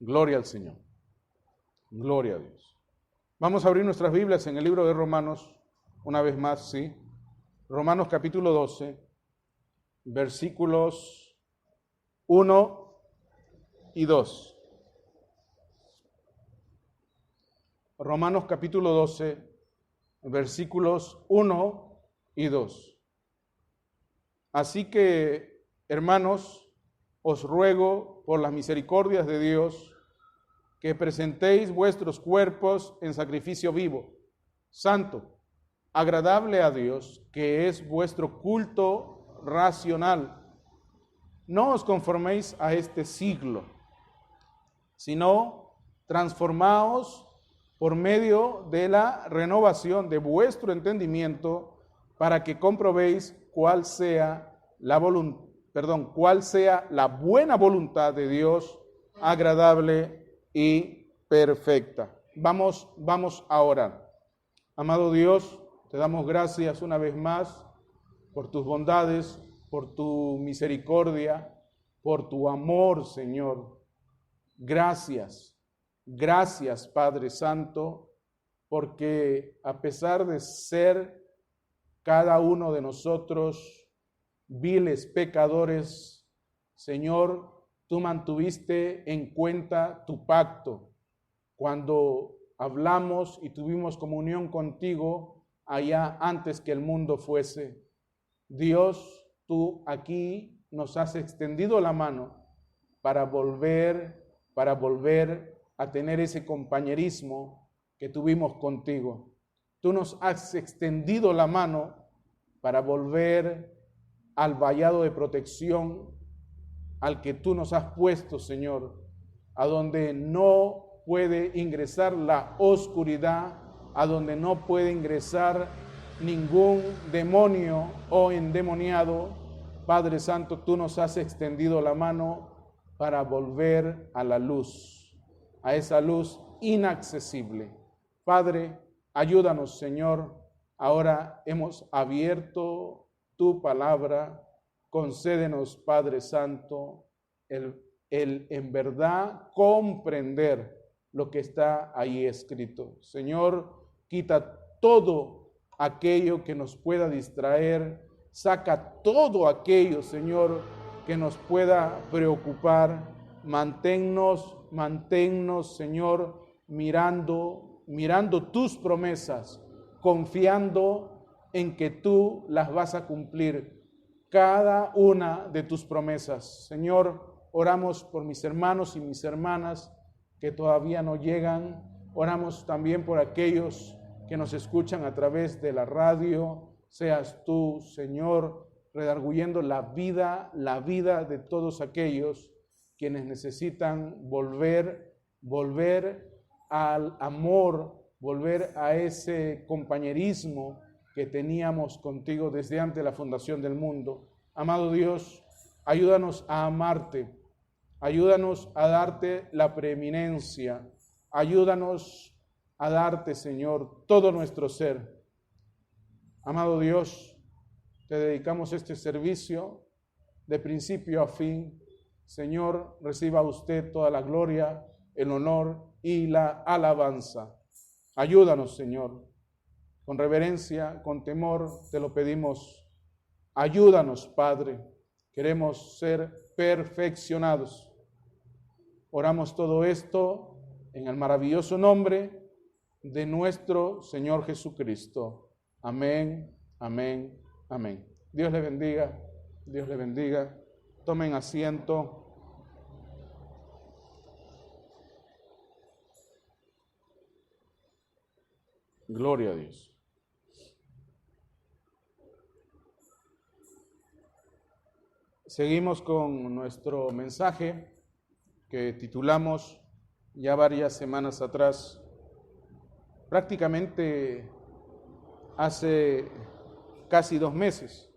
Gloria al Señor. Gloria a Dios. Vamos a abrir nuestras Biblias en el libro de Romanos, una vez más, ¿sí? Romanos capítulo 12, versículos 1 y 2. Romanos capítulo 12, versículos 1 y 2. Así que, hermanos, os ruego por las misericordias de Dios que presentéis vuestros cuerpos en sacrificio vivo, santo, agradable a Dios, que es vuestro culto racional. No os conforméis a este siglo, sino transformaos por medio de la renovación de vuestro entendimiento, para que comprobéis cuál sea la buena voluntad de Dios, agradable y perfecta. Vamos a orar. Amado Dios, te damos gracias una vez más por tus bondades, por tu misericordia, por tu amor, Señor. Gracias, Padre Santo, porque a pesar de ser cada uno de nosotros viles pecadores, Señor, tú mantuviste en cuenta tu pacto cuando hablamos y tuvimos comunión contigo allá antes que el mundo fuese. Dios, tú aquí nos has extendido la mano para volver a tener ese compañerismo que tuvimos contigo. Tú nos has extendido la mano para volver al vallado de protección al que tú nos has puesto, Señor, a donde no puede ingresar la oscuridad, a donde no puede ingresar ningún demonio o endemoniado. Padre Santo, tú nos has extendido la mano para volver a la luz, a esa luz inaccesible. Padre, ayúdanos, Señor. Ahora hemos abierto tu palabra. Concédenos, Padre Santo, el en verdad comprender lo que está ahí escrito. Señor, quita todo aquello que nos pueda distraer, saca todo aquello, Señor, que nos pueda preocupar. Manténnos, Señor, mirando tus promesas, confiando en que tú las vas a cumplir, cada una de tus promesas. Señor, oramos por mis hermanos y mis hermanas que todavía no llegan. Oramos también por aquellos que nos escuchan a través de la radio. Seas tú, Señor, redarguyendo la vida de todos aquellos quienes necesitan volver al amor, volver a ese compañerismo que teníamos contigo desde antes de la fundación del mundo. Amado Dios, ayúdanos a amarte, ayúdanos a darte la preeminencia, ayúdanos a darte, Señor, todo nuestro ser. Amado Dios, te dedicamos este servicio de principio a fin. Señor, reciba usted toda la gloria, el honor y la alabanza. Ayúdanos, Señor. Con reverencia, con temor, te lo pedimos. Ayúdanos, Padre. Queremos ser perfeccionados. Oramos todo esto en el maravilloso nombre de nuestro Señor Jesucristo. Amén, amén, amén. Dios le bendiga, Dios le bendiga. Tomen asiento. Gloria a Dios. Seguimos con nuestro mensaje que titulamos ya varias semanas atrás, prácticamente hace casi 2 meses,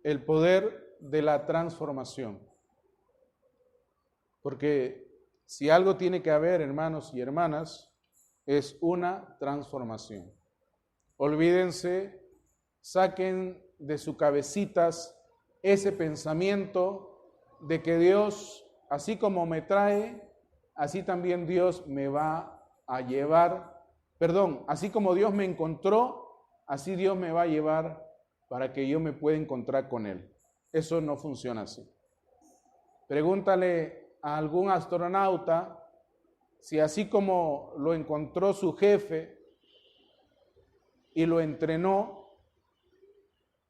el poder de la transformación. Porque si algo tiene que haber, hermanos y hermanas, es una transformación. Olvídense, saquen de sus cabecitas ese pensamiento de que Dios así como me trae, así también Dios me va a llevar, así como Dios me encontró, así Dios me va a llevar para que yo me pueda encontrar con Él. Eso no funciona así. Pregúntale a algún astronauta si así como lo encontró su jefe y lo entrenó,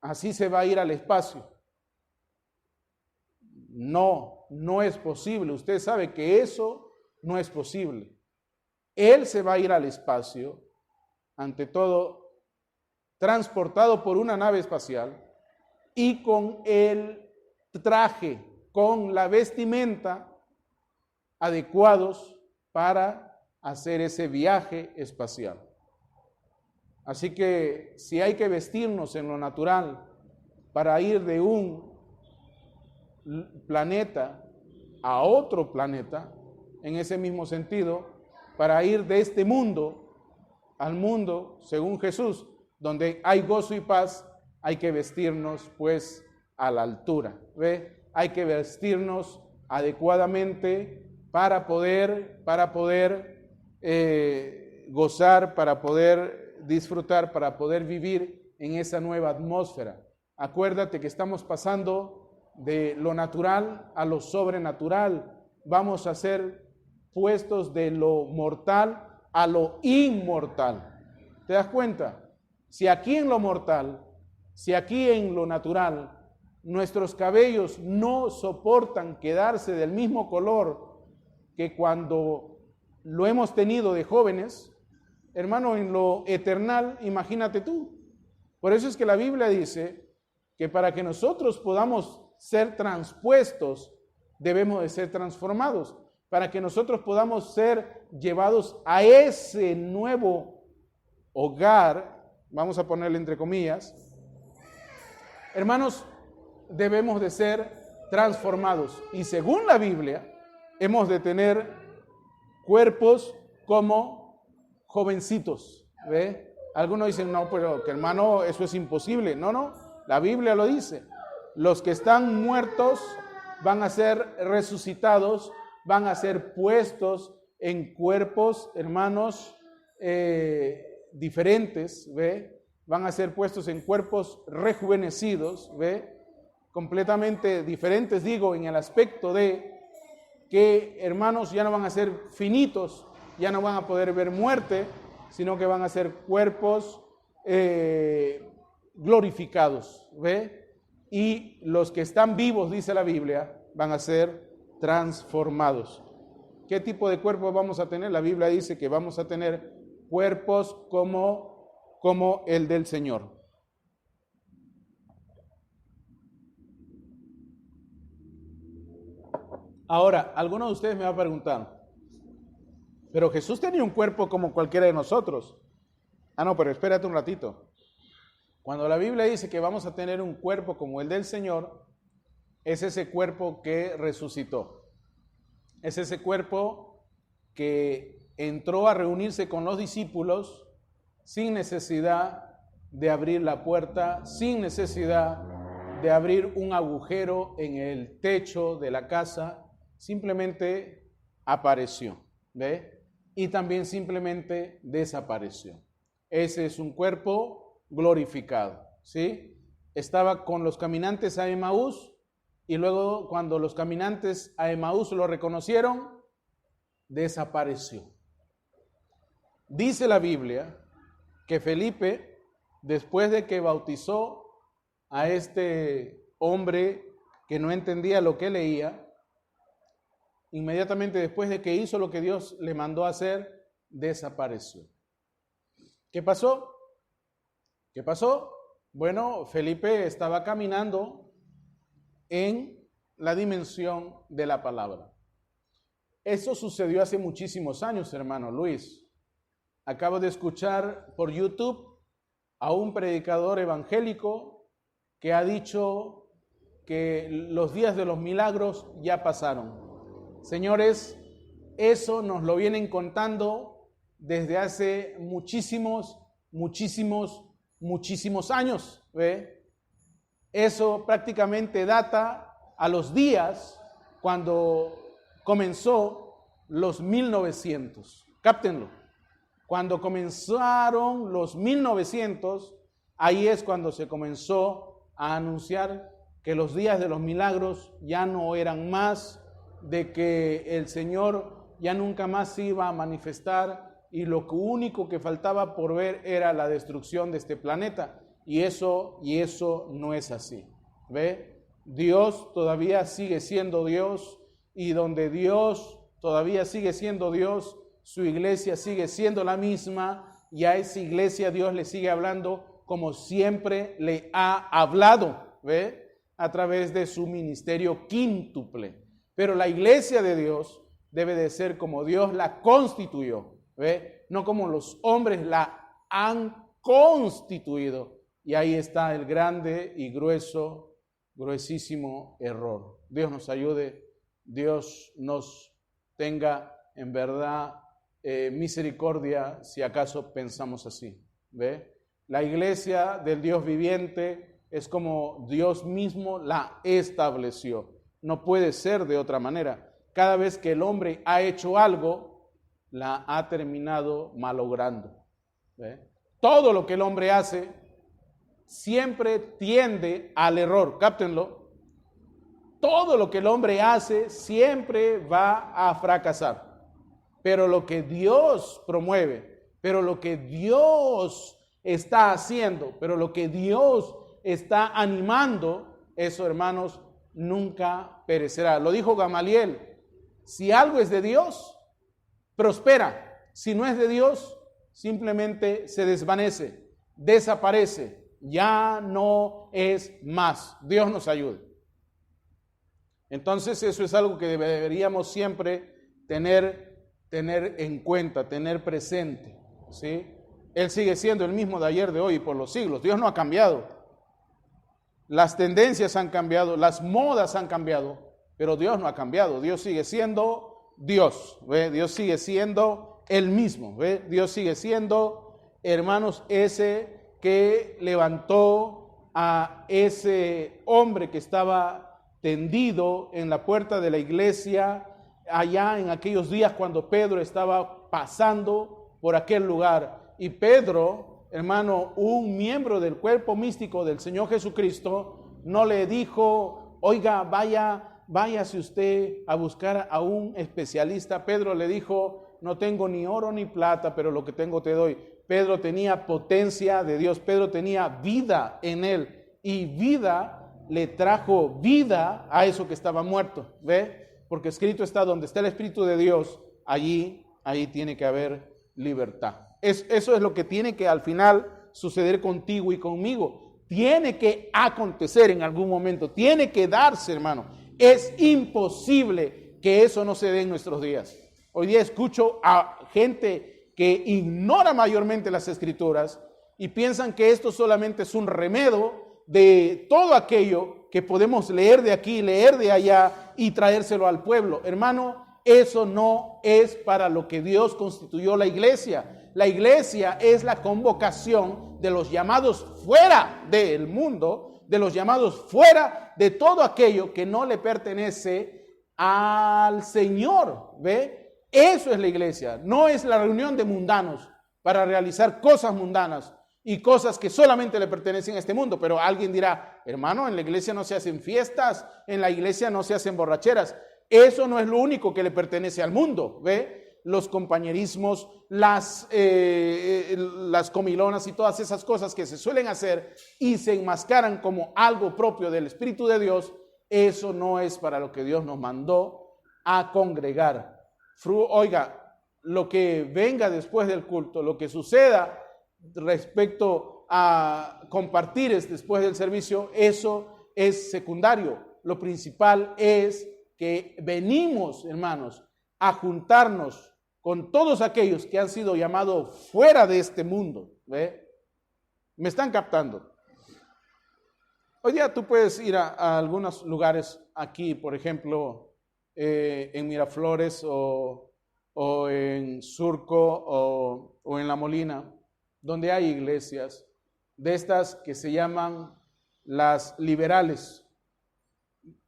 así se va a ir al espacio. No es posible. Usted sabe que eso no es posible. Él se va a ir al espacio, ante todo, transportado por una nave espacial y con el traje, con la vestimenta adecuados para hacer ese viaje espacial. Así que si hay que vestirnos en lo natural para ir de un planeta a otro planeta, en ese mismo sentido, para ir de este mundo al mundo, según Jesús, donde hay gozo y paz, hay que vestirnos pues a la altura, ¿ve? Hay que vestirnos adecuadamente para poder gozar, para poder disfrutar, para poder vivir en esa nueva atmósfera. Acuérdate que estamos pasando de lo natural a lo sobrenatural. Vamos a ser puestos de lo mortal a lo inmortal. ¿Te das cuenta? Si aquí en lo mortal, si aquí en lo natural, nuestros cabellos no soportan quedarse del mismo color que cuando lo hemos tenido de jóvenes, hermano, en lo eternal, imagínate tú. Por eso es que la Biblia dice que para que nosotros podamos ser transpuestos, debemos de ser transformados. Para que nosotros podamos ser llevados a ese nuevo hogar, vamos a ponerle entre comillas, hermanos, debemos de ser transformados. Y según la Biblia, hemos de tener cuerpos como jovencitos, ¿ve? Algunos dicen, no, pero que hermano, eso es imposible. No, la Biblia lo dice. Los que están muertos van a ser resucitados, van a ser puestos en cuerpos, hermanos, diferentes, ¿ve? Van a ser puestos en cuerpos rejuvenecidos, ¿ve? Completamente diferentes, digo, en el aspecto de que, hermanos, ya no van a ser finitos, ya no van a poder ver muerte, sino que van a ser cuerpos glorificados, ¿ve? Y los que están vivos, dice la Biblia, van a ser transformados. ¿Qué tipo de cuerpos vamos a tener? La Biblia dice que vamos a tener cuerpos como el del Señor. Ahora, alguno de ustedes me va a preguntar, pero Jesús tenía un cuerpo como cualquiera de nosotros. No, pero espérate un ratito. Cuando la Biblia dice que vamos a tener un cuerpo como el del Señor, es ese cuerpo que resucitó. Es ese cuerpo que entró a reunirse con los discípulos sin necesidad de abrir la puerta, sin necesidad de abrir un agujero en el techo de la casa, simplemente apareció, ¿ve? Y también simplemente desapareció. Ese es un cuerpo glorificado, ¿sí? Estaba con los caminantes a Emaús y luego cuando los caminantes a Emaús lo reconocieron, desapareció. Dice la Biblia que Felipe, después de que bautizó a este hombre que no entendía lo que leía, inmediatamente después de que hizo lo que Dios le mandó a hacer, desapareció. ¿Qué pasó? ¿Qué pasó? Bueno, Felipe estaba caminando en la dimensión de la palabra. Eso sucedió hace muchísimos años, hermano Luis. Acabo de escuchar por YouTube a un predicador evangélico que ha dicho que los días de los milagros ya pasaron. Señores, eso nos lo vienen contando desde hace muchísimos años, ¿ve? Eso prácticamente data a los días cuando comenzó los 1900. Cáptenlo. Cuando comenzaron los 1900, ahí es cuando se comenzó a anunciar que los días de los milagros ya no eran más, de que el Señor ya nunca más se iba a manifestar y lo único que faltaba por ver era la destrucción de este planeta. Y eso no es así. ¿Ve? Dios todavía sigue siendo Dios, y donde Dios todavía sigue siendo Dios, su iglesia sigue siendo la misma, y a esa iglesia Dios le sigue hablando como siempre le ha hablado, ¿ve? A través de su ministerio quíntuple. Pero la iglesia de Dios debe de ser como Dios la constituyó, ¿ve? No como los hombres la han constituido. Y ahí está el grande y gruesísimo error. Dios nos ayude, Dios nos tenga en verdad misericordia si acaso pensamos así. ¿Ve? La iglesia del Dios viviente es como Dios mismo la estableció. No puede ser de otra manera. Cada vez que el hombre ha hecho algo, la ha terminado malogrando. ¿Ve? Todo lo que el hombre hace siempre tiende al error. Cáptenlo. Todo lo que el hombre hace siempre va a fracasar. Pero lo que Dios promueve, pero lo que Dios está haciendo, pero lo que Dios está animando, eso, hermanos, nunca perecerá. Lo dijo Gamaliel: si algo es de Dios, prospera. Si no es de Dios, simplemente se desvanece, desaparece, ya no es más. Dios nos ayude. Entonces eso es algo que deberíamos siempre tener en cuenta, tener presente, ¿sí? Él sigue siendo el mismo de ayer, de hoy y por los siglos. Dios no ha cambiado. Las tendencias han cambiado, las modas han cambiado, pero Dios no ha cambiado. Dios sigue siendo Dios, ¿ve? Dios sigue siendo el mismo, ¿ve? Dios sigue siendo, hermanos, ese que levantó a ese hombre que estaba tendido en la puerta de la iglesia allá en aquellos días cuando Pedro estaba pasando por aquel lugar. Y Pedro, hermano, un miembro del cuerpo místico del Señor Jesucristo, no le dijo: oiga, váyase usted a buscar a un especialista. Pedro le dijo: no tengo ni oro ni plata, pero lo que tengo te doy. Pedro tenía potencia de Dios, Pedro tenía vida en él, y vida le trajo vida a eso que estaba muerto, ¿ve? Porque escrito está: donde está el Espíritu de Dios, ahí tiene que haber libertad. Eso es lo que tiene que al final suceder contigo y conmigo. Tiene que acontecer en algún momento, tiene que darse, hermano. Es imposible que eso no se dé en nuestros días. Hoy día escucho a gente que ignora mayormente las Escrituras y piensan que esto solamente es un remedio de todo aquello que podemos leer de aquí, leer de allá y traérselo al pueblo. Hermano, eso no es para lo que Dios constituyó la iglesia. La iglesia es la convocación de los llamados fuera del mundo, de los llamados fuera de todo aquello que no le pertenece al Señor. ¿Ve? Eso es la iglesia, no es la reunión de mundanos para realizar cosas mundanas y cosas que solamente le pertenecen a este mundo. Pero alguien dirá: hermano, en la iglesia no se hacen fiestas, en la iglesia no se hacen borracheras. Eso no es lo único que le pertenece al mundo, ¿ve? Los compañerismos, las comilonas y todas esas cosas que se suelen hacer y se enmascaran como algo propio del Espíritu de Dios, eso no es para lo que Dios nos mandó a congregar. Oiga, lo que venga después del culto, lo que suceda respecto a compartir después del servicio, eso es secundario. Lo principal es que venimos, hermanos, a juntarnos con todos aquellos que han sido llamados fuera de este mundo. ¿Ve? ¿Me están captando? Hoy día tú puedes ir a algunos lugares aquí, por ejemplo, en Miraflores o en Surco o en La Molina, donde hay iglesias de estas que se llaman las liberales.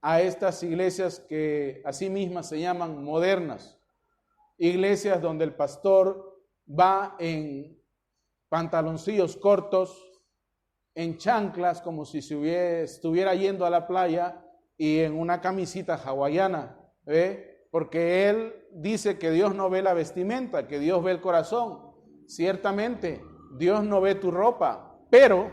a estas iglesias que a sí mismas se llaman modernas, iglesias donde el pastor va en pantaloncillos cortos, en chanclas, como si estuviera yendo a la playa, y en una camisita hawaiana, porque él dice que Dios no ve la vestimenta, que Dios ve el corazón. Ciertamente, Dios no ve tu ropa, pero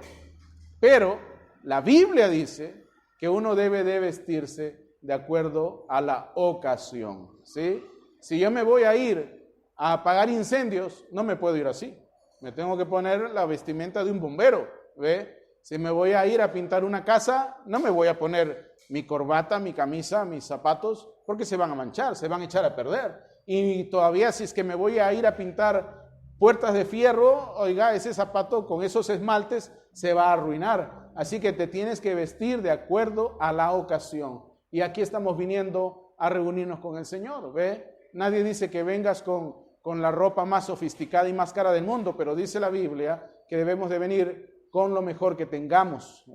la Biblia dice que uno debe de vestirse de acuerdo a la ocasión, ¿sí? Si yo me voy a ir a apagar incendios, no me puedo ir así. Me tengo que poner la vestimenta de un bombero, Si me voy a ir a pintar una casa, no me voy a poner mi corbata, mi camisa, mis zapatos, porque se van a manchar, se van a echar a perder. Y todavía si es que me voy a ir a pintar puertas de fierro, oiga, ese zapato con esos esmaltes se va a arruinar. Así que te tienes que vestir de acuerdo a la ocasión. Y aquí estamos viniendo a reunirnos con el Señor, Nadie dice que vengas con la ropa más sofisticada y más cara del mundo, pero dice la Biblia que debemos de venir con lo mejor que tengamos,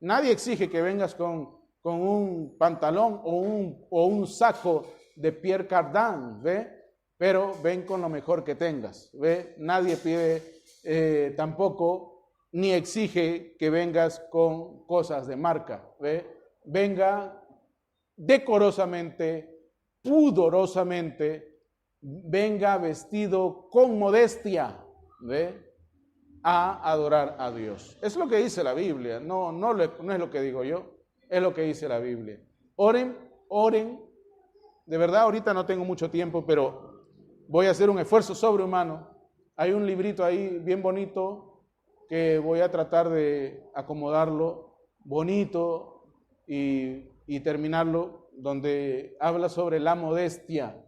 Nadie exige que vengas con un pantalón o un saco de Pierre Cardin, pero ven con lo mejor que tengas, Nadie pide tampoco ni exige que vengas con cosas de marca, Venga decorosamente, pudorosamente, venga vestido con modestia, a adorar a Dios. Es lo que dice la Biblia, no es lo que digo yo, es lo que dice la Biblia. Oren, de verdad ahorita no tengo mucho tiempo, pero voy a hacer un esfuerzo sobrehumano. Hay un librito ahí bien bonito que voy a tratar de acomodarlo bonito y terminarlo, donde habla sobre la modestia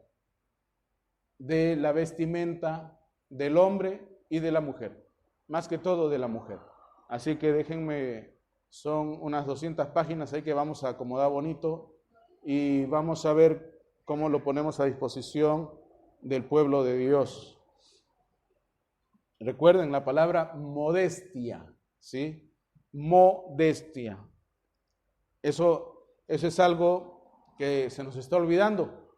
de la vestimenta del hombre y de la mujer, más que todo de la mujer. Así que déjenme, son unas 200 páginas ahí que vamos a acomodar bonito y vamos a ver cómo lo ponemos a disposición del pueblo de Dios. Recuerden la palabra modestia, ¿sí? Modestia. Eso es algo que se nos está olvidando,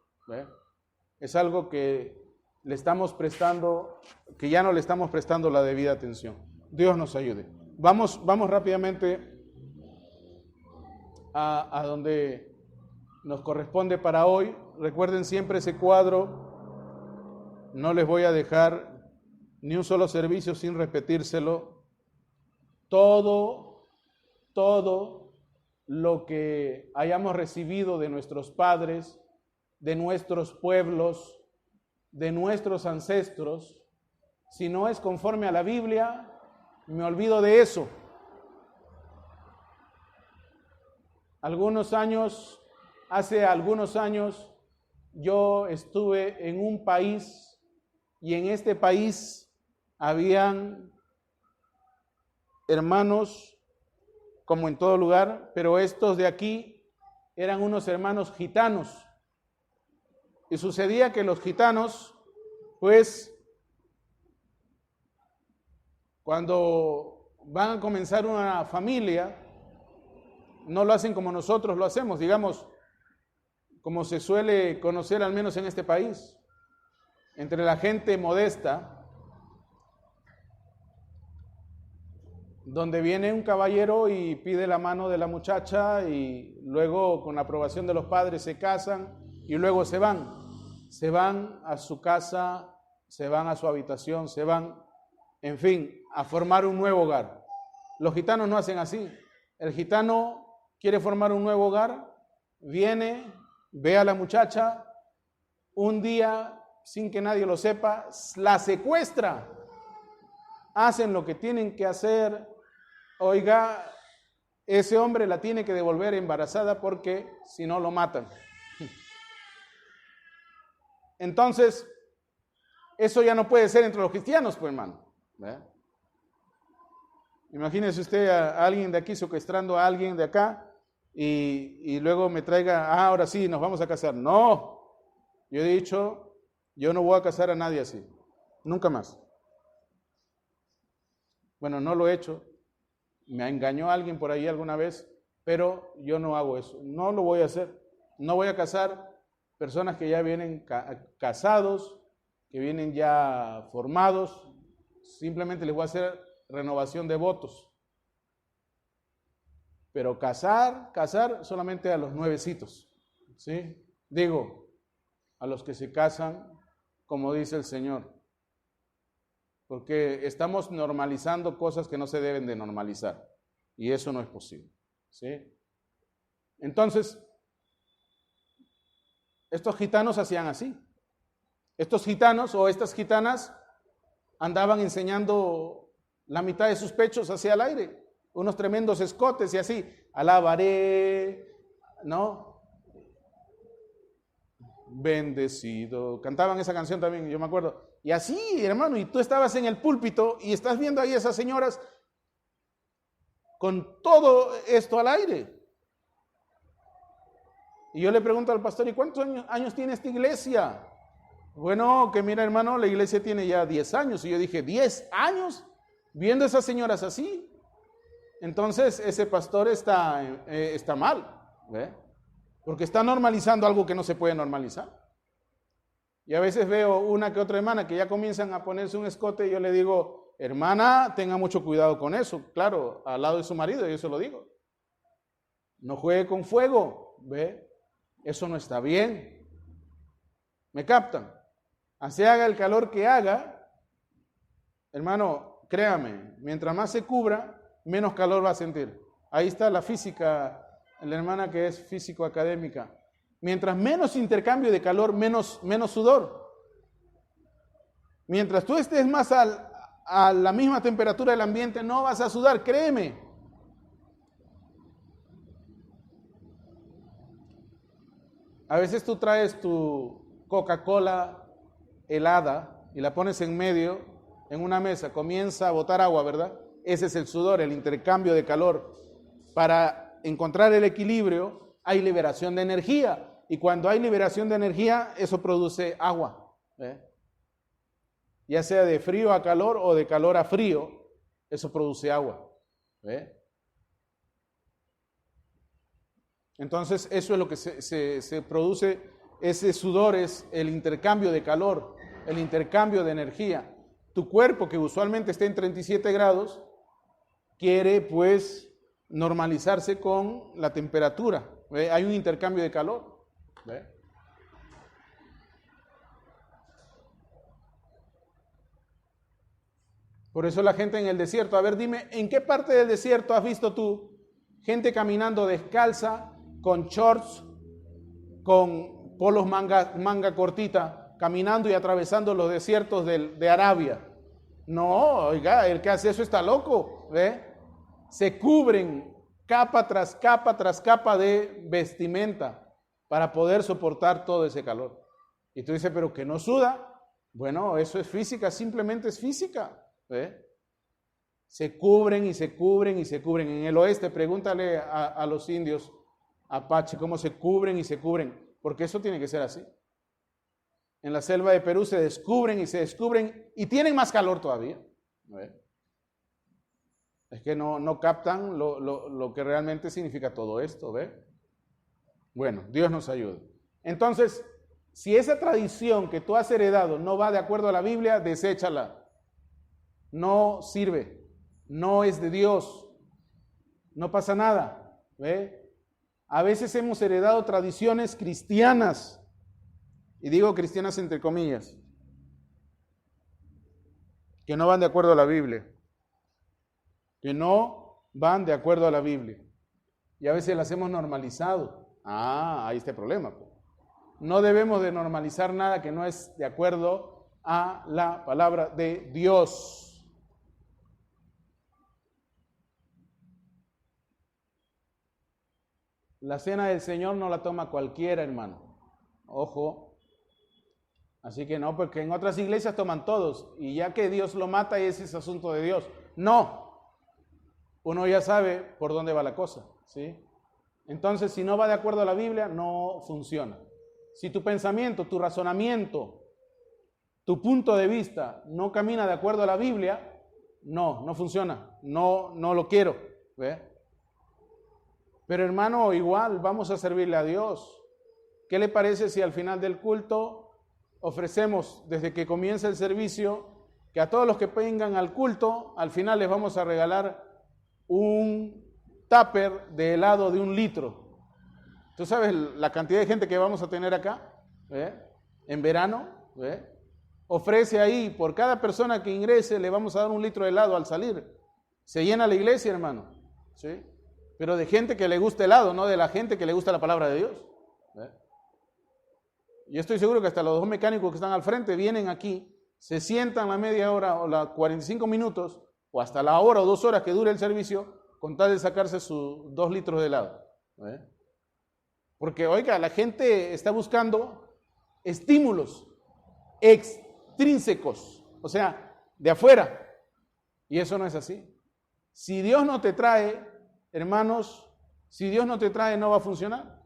Es algo que le estamos prestando, que ya no le estamos prestando la debida atención. Dios nos ayude. Vamos rápidamente a donde nos corresponde para hoy. Recuerden siempre ese cuadro. No les voy a dejar ni un solo servicio sin repetírselo. Todo lo que hayamos recibido de nuestros padres, de nuestros pueblos, de nuestros ancestros, si no es conforme a la Biblia, me olvido de eso. Hace algunos años, yo estuve en un país y en este país habían hermanos, como en todo lugar, pero estos de aquí eran unos hermanos gitanos. Y sucedía que los gitanos, pues, cuando van a comenzar una familia, no lo hacen como nosotros lo hacemos, digamos, como se suele conocer al menos en este país, entre la gente modesta, donde viene un caballero y pide la mano de la muchacha y luego con la aprobación de los padres se casan y luego se van a su casa, se van a su habitación, se van, en fin, a formar un nuevo hogar. Los gitanos no hacen así. El gitano quiere formar un nuevo hogar, viene, ve a la muchacha, un día, sin que nadie lo sepa, la secuestra. Hacen lo que tienen que hacer. Oiga, ese hombre la tiene que devolver embarazada porque si no lo matan. Entonces, eso ya no puede ser entre los cristianos, pues, hermano. Imagínese usted a alguien de aquí secuestrando a alguien de acá y luego me traiga, ahora sí, nos vamos a casar. No, yo he dicho, yo no voy a casar a nadie así, nunca más. Bueno, no lo he hecho. Me engañó alguien por ahí alguna vez pero yo no hago eso, no lo voy a hacer. No voy a casar personas que ya vienen casados, que vienen ya formados, simplemente les voy a hacer renovación de votos. Pero casar solamente a los nuevecitos, ¿sí? Digo, a los que se casan, como dice el Señor. Porque estamos normalizando cosas que no se deben de normalizar. Y eso no es posible, ¿sí? Entonces, estos gitanos hacían así. Estos gitanos o estas gitanas andaban enseñando la mitad de sus pechos hacia el aire, unos tremendos escotes y así, alabaré, ¿no? Bendecido. Cantaban esa canción también, yo me acuerdo. Y así, hermano, y tú estabas en el púlpito y estás viendo ahí esas señoras con todo esto al aire. Y yo le pregunto al pastor, ¿y cuántos años tiene esta iglesia? Bueno, que mira, hermano, la iglesia tiene ya 10 años. Y yo dije, ¿10 años? Viendo a esas señoras así. Entonces, ese pastor está mal, ¿ve? Porque está normalizando algo que no se puede normalizar. Y a veces veo una que otra hermana que ya comienzan a ponerse un escote y yo le digo, hermana, tenga mucho cuidado con eso. Claro, al lado de su marido, yo se lo digo. No juegue con fuego, ¿ve? Eso no está bien. ¿Me captan? Así haga el calor que haga, hermano, créame, mientras más se cubra, menos calor va a sentir. Ahí está la física, la hermana que es físico-académica. Mientras menos intercambio de calor, menos sudor. Mientras tú estés más a la misma temperatura del ambiente, no vas a sudar, créeme. A veces tú traes tu Coca-Cola helada y la pones en medio, en una mesa, comienza a botar agua, ¿verdad? Ese es el sudor, el intercambio de calor. Para encontrar el equilibrio hay liberación de energía y cuando hay liberación de energía, eso produce agua, ¿eh? Ya sea de frío a calor o de calor a frío, eso produce agua, ¿eh? Entonces, eso es lo que se produce, ese sudor es el intercambio de calor, el intercambio de energía. Tu cuerpo, que usualmente está en 37 grados, quiere pues normalizarse con la temperatura. ¿Ve? Hay un intercambio de calor. ¿Ve? Por eso la gente en el desierto, a ver, dime, ¿en qué parte del desierto has visto tú gente caminando descalza, con shorts, con polos manga cortita, caminando y atravesando los desiertos de Arabia? No, oiga, el que hace eso está loco, ¿ve? Se cubren capa tras capa de vestimenta para poder soportar todo ese calor. Y tú dices, pero que no suda. Bueno, eso es física, simplemente es física, ¿ve? Se cubren y se cubren y se cubren. En el oeste, pregúntale a los indios Apache cómo se cubren y se cubren, porque eso tiene que ser así. En la selva de Perú se descubren y tienen más calor todavía. ¿Ve? Es que no captan lo que realmente significa todo esto, ¿ve? Bueno, Dios nos ayude. Entonces, si esa tradición que tú has heredado no va de acuerdo a la Biblia, deséchala. No sirve, no es de Dios, no pasa nada, ¿ve? A veces hemos heredado tradiciones cristianas, y digo cristianas entre comillas, que no van de acuerdo a la Biblia, que no van de acuerdo a la Biblia, y a veces las hemos normalizado. Ahí está el problema. No debemos de normalizar nada que no es de acuerdo a la palabra de Dios. La cena del Señor no la toma cualquiera, hermano. Ojo. Así que no, porque en otras iglesias toman todos. Y ya que Dios lo mata, ese es asunto de Dios. No. Uno ya sabe por dónde va la cosa, ¿sí? Entonces, si no va de acuerdo a la Biblia, no funciona. Si tu pensamiento, tu razonamiento, tu punto de vista no camina de acuerdo a la Biblia, no funciona. No lo quiero, ¿ve? Pero hermano, igual vamos a servirle a Dios. ¿Qué le parece si al final del culto ofrecemos, desde que comienza el servicio, que a todos los que vengan al culto, al final les vamos a regalar un tupper de helado de 1 litro? ¿Tú sabes la cantidad de gente que vamos a tener acá? En verano, ofrece ahí, por cada persona que ingrese, le vamos a dar 1 litro de helado al salir. Se llena la iglesia, hermano, ¿sí? Pero de gente que le gusta helado, no de la gente que le gusta la palabra de Dios. Y estoy seguro que hasta los 2 mecánicos que están al frente vienen aquí, se sientan la media hora o las 45 minutos, o hasta la hora o 2 horas que dure el servicio, con tal de sacarse sus 2 litros de helado. Porque, oiga, la gente está buscando estímulos extrínsecos, o sea, de afuera. Y eso no es así. Si Dios no te trae, hermanos, si Dios no te trae, no va a funcionar.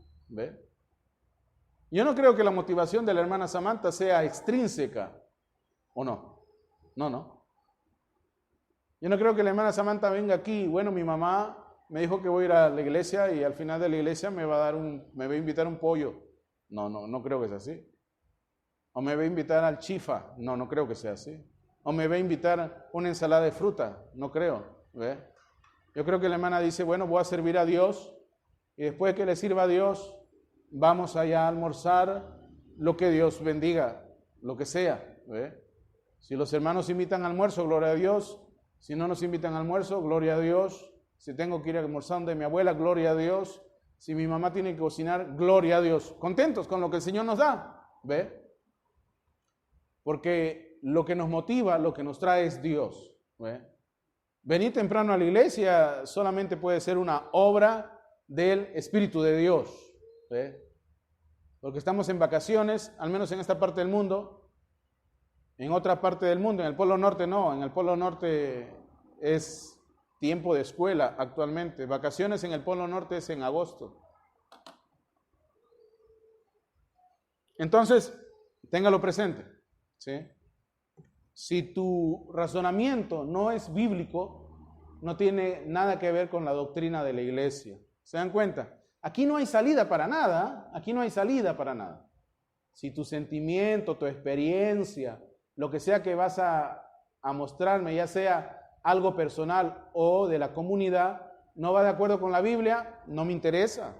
Yo no creo que la motivación de la hermana Samantha sea extrínseca, ¿o no? No. Yo no creo que la hermana Samantha venga aquí, bueno, mi mamá me dijo que voy a ir a la iglesia y al final de la iglesia me va a invitar un pollo. No creo que sea así. O me va a invitar al chifa. No creo que sea así. O me va a invitar una ensalada de fruta. No creo. Yo creo que la hermana dice, bueno, voy a servir a Dios y después que le sirva a Dios, vamos allá a almorzar lo que Dios bendiga, lo que sea. Si los hermanos invitan al almuerzo, gloria a Dios. Si no nos invitan al almuerzo, gloria a Dios. Si tengo que ir a almorzar donde mi abuela, gloria a Dios. Si mi mamá tiene que cocinar, gloria a Dios. Contentos con lo que el Señor nos da. Porque lo que nos motiva, lo que nos trae es Dios. Venir temprano a la iglesia solamente puede ser una obra del Espíritu de Dios. Porque estamos en vacaciones, al menos en esta parte del mundo. En otra parte del mundo, en el Polo Norte no. En el Polo Norte es tiempo de escuela actualmente. Vacaciones en el Polo Norte es en agosto. Entonces, téngalo presente, ¿sí? Si tu razonamiento no es bíblico, no tiene nada que ver con la doctrina de la iglesia. ¿Se dan cuenta? Aquí no hay salida para nada. Aquí no hay salida para nada. Si tu sentimiento, tu experiencia, lo que sea que vas a mostrarme, ya sea algo personal o de la comunidad, no va de acuerdo con la Biblia, no me interesa.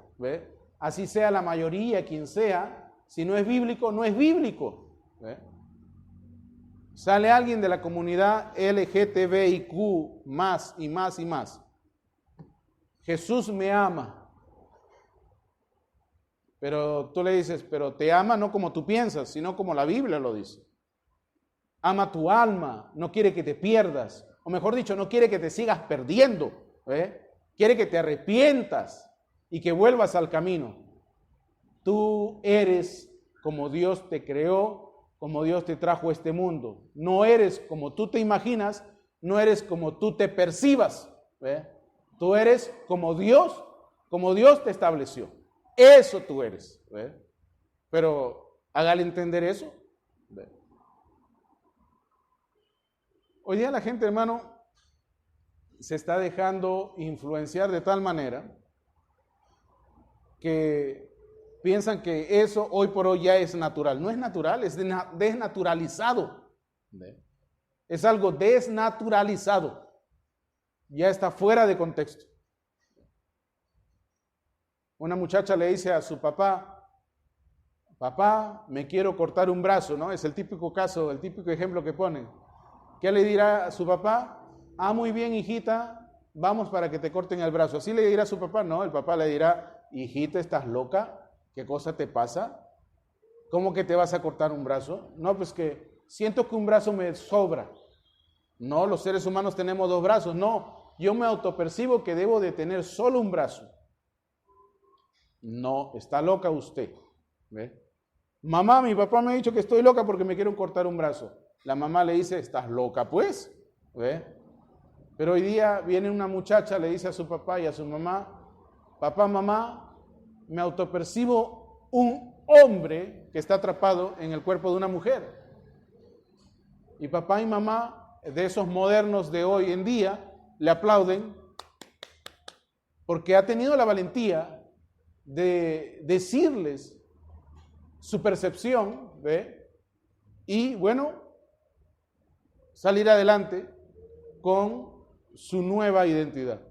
Así sea la mayoría, quien sea, si no es bíblico, no es bíblico. Sale alguien de la comunidad LGTBIQ, más y más y más. Jesús me ama. Pero tú le dices, pero te ama no como tú piensas, sino como la Biblia lo dice. Ama tu alma, no quiere que te pierdas. O mejor dicho, no quiere que te sigas perdiendo. Quiere que te arrepientas y que vuelvas al camino. Tú eres como Dios te creó, como Dios te trajo a este mundo. No eres como tú te imaginas, no eres como tú te percibas. Tú eres como Dios te estableció. Eso tú eres. Pero hágale entender eso. Hoy día la gente, hermano, se está dejando influenciar de tal manera que piensan que eso hoy por hoy ya es natural. No es natural, es desnaturalizado. Es algo desnaturalizado. Ya está fuera de contexto. Una muchacha le dice a su papá, papá, me quiero cortar un brazo, ¿no? Es el típico caso, el típico ejemplo que ponen. ¿Qué le dirá a su papá? Ah, muy bien, hijita, vamos para que te corten el brazo. ¿Así le dirá a su papá? No, el papá le dirá, hijita, ¿estás loca? ¿Qué cosa te pasa? ¿Cómo que te vas a cortar un brazo? No, pues que siento que un brazo me sobra. No, los seres humanos tenemos 2 brazos. No, yo me autopercibo que debo de tener solo un brazo. No, está loca usted. Mamá, mi papá me ha dicho que estoy loca porque me quiero cortar un brazo. La mamá le dice, ¿estás loca pues? Pero hoy día viene una muchacha, le dice a su papá y a su mamá, papá, mamá, me autopercibo un hombre que está atrapado en el cuerpo de una mujer. Y papá y mamá, de esos modernos de hoy en día, le aplauden porque ha tenido la valentía de decirles su percepción, ¿ve? Y bueno, salir adelante con su nueva identidad.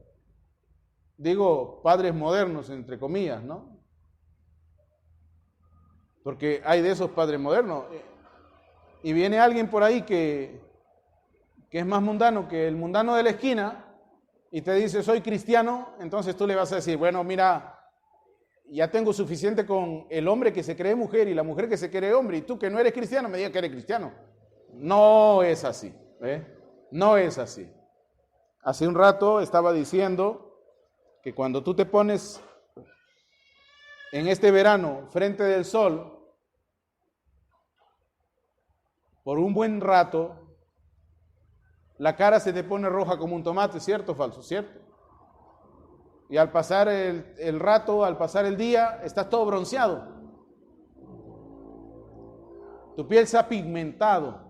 Digo, padres modernos, entre comillas, ¿no? Porque hay de esos padres modernos. Y viene alguien por ahí que es más mundano que el mundano de la esquina y te dice, soy cristiano, entonces tú le vas a decir, bueno, mira, ya tengo suficiente con el hombre que se cree mujer y la mujer que se cree hombre, y tú que no eres cristiano me digas que eres cristiano. No es así, ¿eh? No es así. Hace un rato estaba diciendo que cuando tú te pones en este verano frente del sol, por un buen rato, la cara se te pone roja como un tomate, ¿cierto o falso? ¿Cierto? Y al pasar el rato, al pasar el día, estás todo bronceado. Tu piel se ha pigmentado.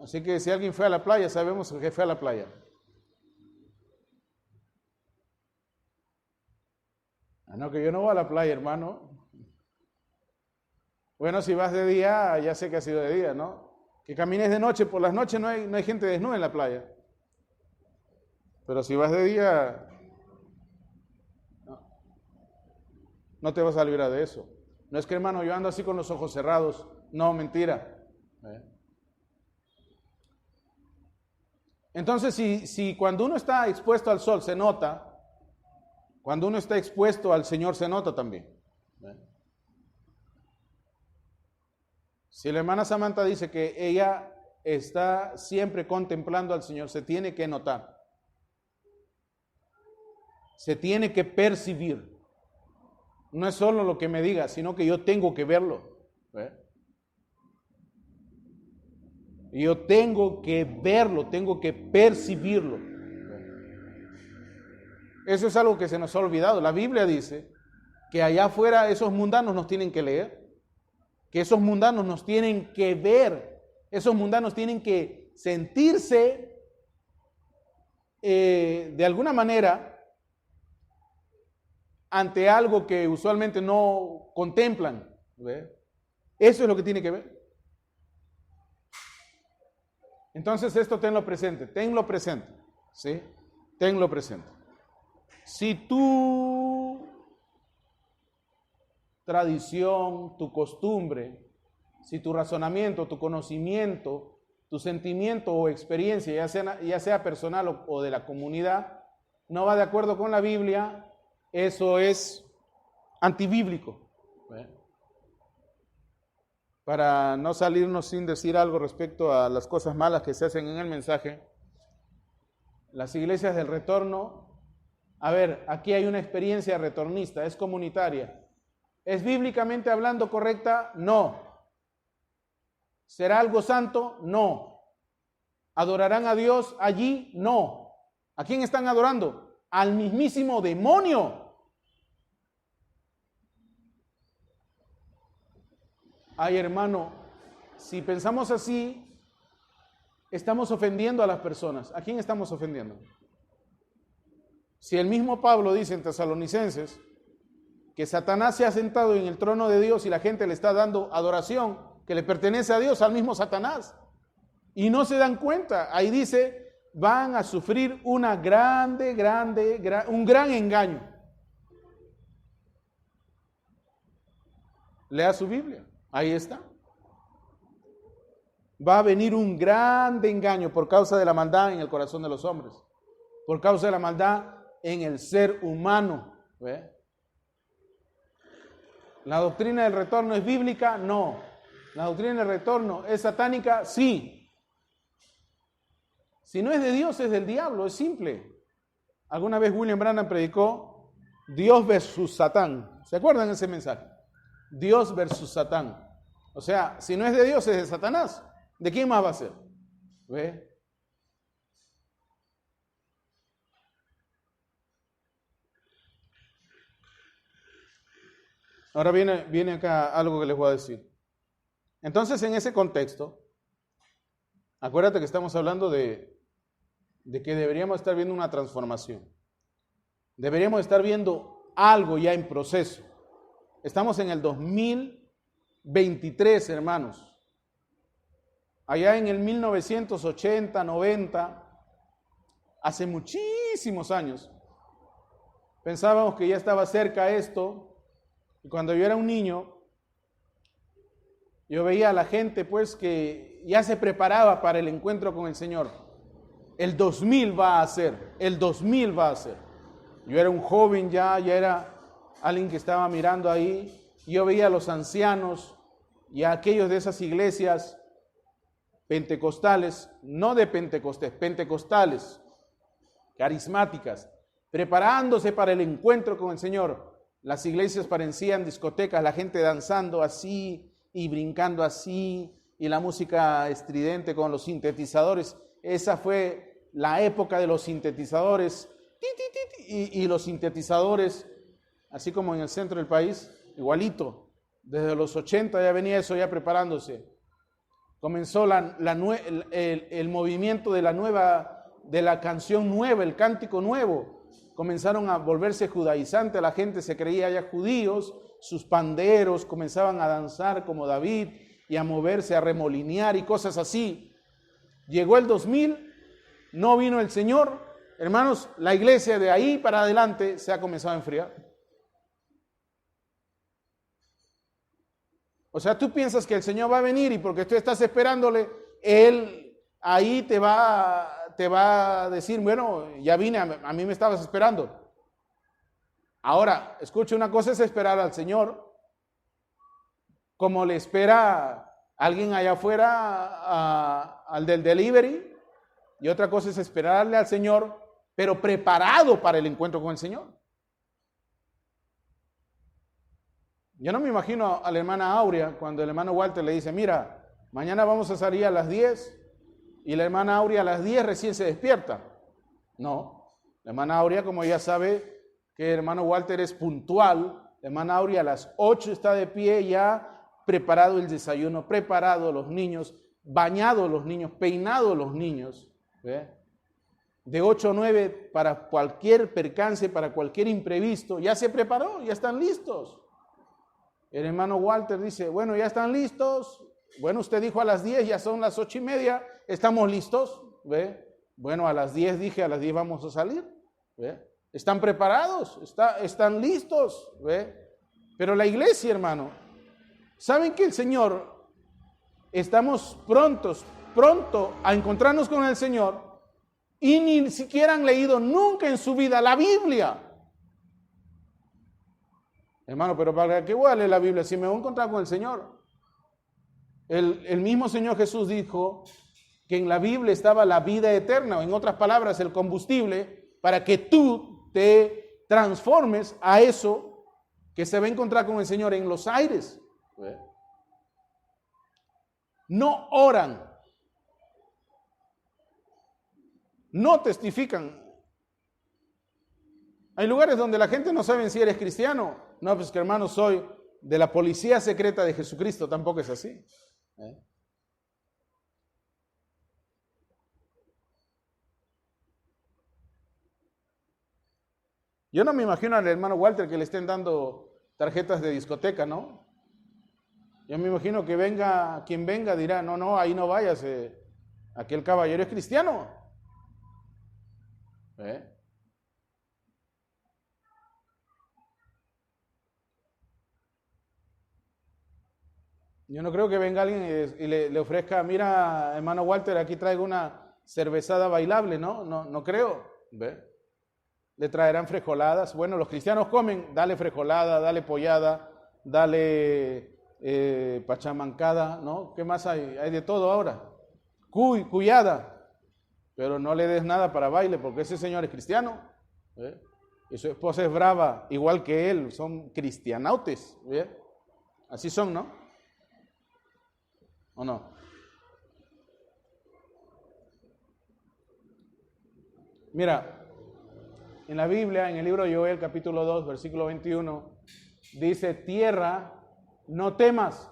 Así que si alguien fue a la playa, sabemos que fue a la playa. No, que yo no voy a la playa, hermano. Bueno, si vas de día, ya sé que ha sido de día, ¿no? Que camines de noche, por las noches no hay gente desnuda en la playa. Pero si vas de día, no te vas a librar de eso. No es que, hermano, yo ando así con los ojos cerrados. No, mentira. Entonces, si cuando uno está expuesto al sol se nota, cuando uno está expuesto al Señor se nota también. Si la hermana Samantha dice que ella está siempre contemplando al Señor, se tiene que notar. Se tiene que percibir. No es solo lo que me diga, sino que yo tengo que verlo. Yo tengo que verlo, tengo que percibirlo. Eso es algo que se nos ha olvidado. La Biblia dice que allá afuera esos mundanos nos tienen que leer, que esos mundanos nos tienen que ver, esos mundanos tienen que sentirse de alguna manera ante algo que usualmente no contemplan. ¿Ve? Eso es lo que tiene que ver. Entonces esto tenlo presente, ¿sí? Tenlo presente. Si tu tradición, tu costumbre, si tu razonamiento, tu conocimiento, tu sentimiento o experiencia, ya sea personal o de la comunidad, no va de acuerdo con la Biblia, eso es antibíblico. Para no salirnos sin decir algo respecto a las cosas malas que se hacen en el mensaje, las iglesias del retorno, a ver, aquí hay una experiencia retornista, es comunitaria. ¿Es bíblicamente hablando correcta? No. ¿Será algo santo? No. ¿Adorarán a Dios allí? No. ¿A quién están adorando? Al mismísimo demonio. Ay, hermano, si pensamos así, estamos ofendiendo a las personas. ¿A quién estamos ofendiendo? Si el mismo Pablo dice en Tesalonicenses que Satanás se ha sentado en el trono de Dios y la gente le está dando adoración que le pertenece a Dios, al mismo Satanás, y no se dan cuenta, ahí dice, van a sufrir un gran engaño. Lea su Biblia, ahí está. Va a venir un gran engaño por causa de la maldad en el corazón de los hombres, por causa de la maldad en el ser humano. ¿Ve? ¿La doctrina del retorno es bíblica? No. ¿La doctrina del retorno es satánica? Sí. Si no es de Dios, es del diablo, es simple. Alguna vez William Branham predicó Dios versus Satán. ¿Se acuerdan de ese mensaje? Dios versus Satán. O sea, si no es de Dios, es de Satanás. ¿De quién más va a ser? ¿Ve? Ahora viene acá algo que les voy a decir. Entonces, en ese contexto, acuérdate que estamos hablando de de que deberíamos estar viendo una transformación. Deberíamos estar viendo algo ya en proceso. Estamos en el 2023, hermanos. Allá en el 1980, 90, hace muchísimos años, pensábamos que ya estaba cerca esto. Y cuando yo era un niño, yo veía a la gente pues que ya se preparaba para el encuentro con el Señor. El 2000 va a ser, el 2000 va a ser. Yo era un joven ya era alguien que estaba mirando ahí. Yo veía a los ancianos y a aquellos de esas iglesias pentecostales, no de Pentecostés, pentecostales, carismáticas, preparándose para el encuentro con el Señor. Las iglesias parecían discotecas, la gente danzando así y brincando así, y la música estridente con los sintetizadores. Esa fue la época de los sintetizadores, y los sintetizadores, así como en el centro del país, igualito. Desde los 80 ya venía eso ya preparándose. Comenzó el movimiento de la canción nueva, el cántico nuevo. Comenzaron a volverse judaizantes, la gente se creía ya judíos, sus panderos comenzaban a danzar como David y a moverse, a remolinear y cosas así. Llegó el 2000, no vino el Señor. Hermanos, la iglesia de ahí para adelante se ha comenzado a enfriar. O sea, tú piensas que el Señor va a venir y porque tú estás esperándole, Él ahí te va a decir, bueno, ya vine, a mí me estabas esperando. Ahora, escuche, una cosa es esperar al Señor, como le espera alguien allá afuera al del delivery, y otra cosa es esperarle al Señor, pero preparado para el encuentro con el Señor. Yo no me imagino a la hermana Aurea cuando el hermano Walter le dice, mira, mañana vamos a salir a las 10 y la hermana Aurea a las 10 recién se despierta. No, la hermana Aurea, como ya sabe que el hermano Walter es puntual, la hermana Aurea a las 8 está de pie ya, preparado el desayuno, preparado los niños, bañados los niños, peinados los niños. ¿Ve? De 8 a 9 para cualquier percance, para cualquier imprevisto, ya se preparó, ya están listos. El hermano Walter dice, bueno, ya están listos. Bueno, usted dijo a las 10, ya son las 8:30, estamos listos. ¿Ve? Bueno, a las 10 dije, a las 10 vamos a salir. ¿Ve? ¿Están preparados? ¿Están listos? ¿Ve? Pero la iglesia, hermano, ¿saben que el Señor, estamos pronto a encontrarnos con el Señor y ni siquiera han leído nunca en su vida la Biblia? Hermano, pero ¿para qué voy a leer la Biblia si me voy a encontrar con el Señor? El mismo Señor Jesús dijo que en la Biblia estaba la vida eterna, o en otras palabras, el combustible para que tú te transformes a eso que se va a encontrar con el Señor en los aires. No oran, no testifican. Hay lugares donde la gente no sabe si eres cristiano. No, pues que hermano, soy de la policía secreta de Jesucristo. Tampoco es así. Yo no me imagino al hermano Walter que le estén dando tarjetas de discoteca, ¿no? Yo me imagino que venga, quien venga dirá, no, ahí no vayas, aquel caballero es cristiano. Yo no creo que venga alguien y le ofrezca, mira, hermano Walter, aquí traigo una cervezada bailable, ¿no? No creo. ¿Ve? Le traerán frijoladas. Bueno, los cristianos comen, dale frijolada, dale pollada, dale pachamancada, ¿no? ¿Qué más hay? Hay de todo ahora. Cuyada. Pero no le des nada para baile porque ese señor es cristiano. ¿Ve? Y su esposa es brava, igual que él, son cristianautes. ¿Ve? Así son, ¿no? ¿O no? Mira, en la Biblia, en el libro de Joel, capítulo 2, versículo 21, dice, tierra, no temas,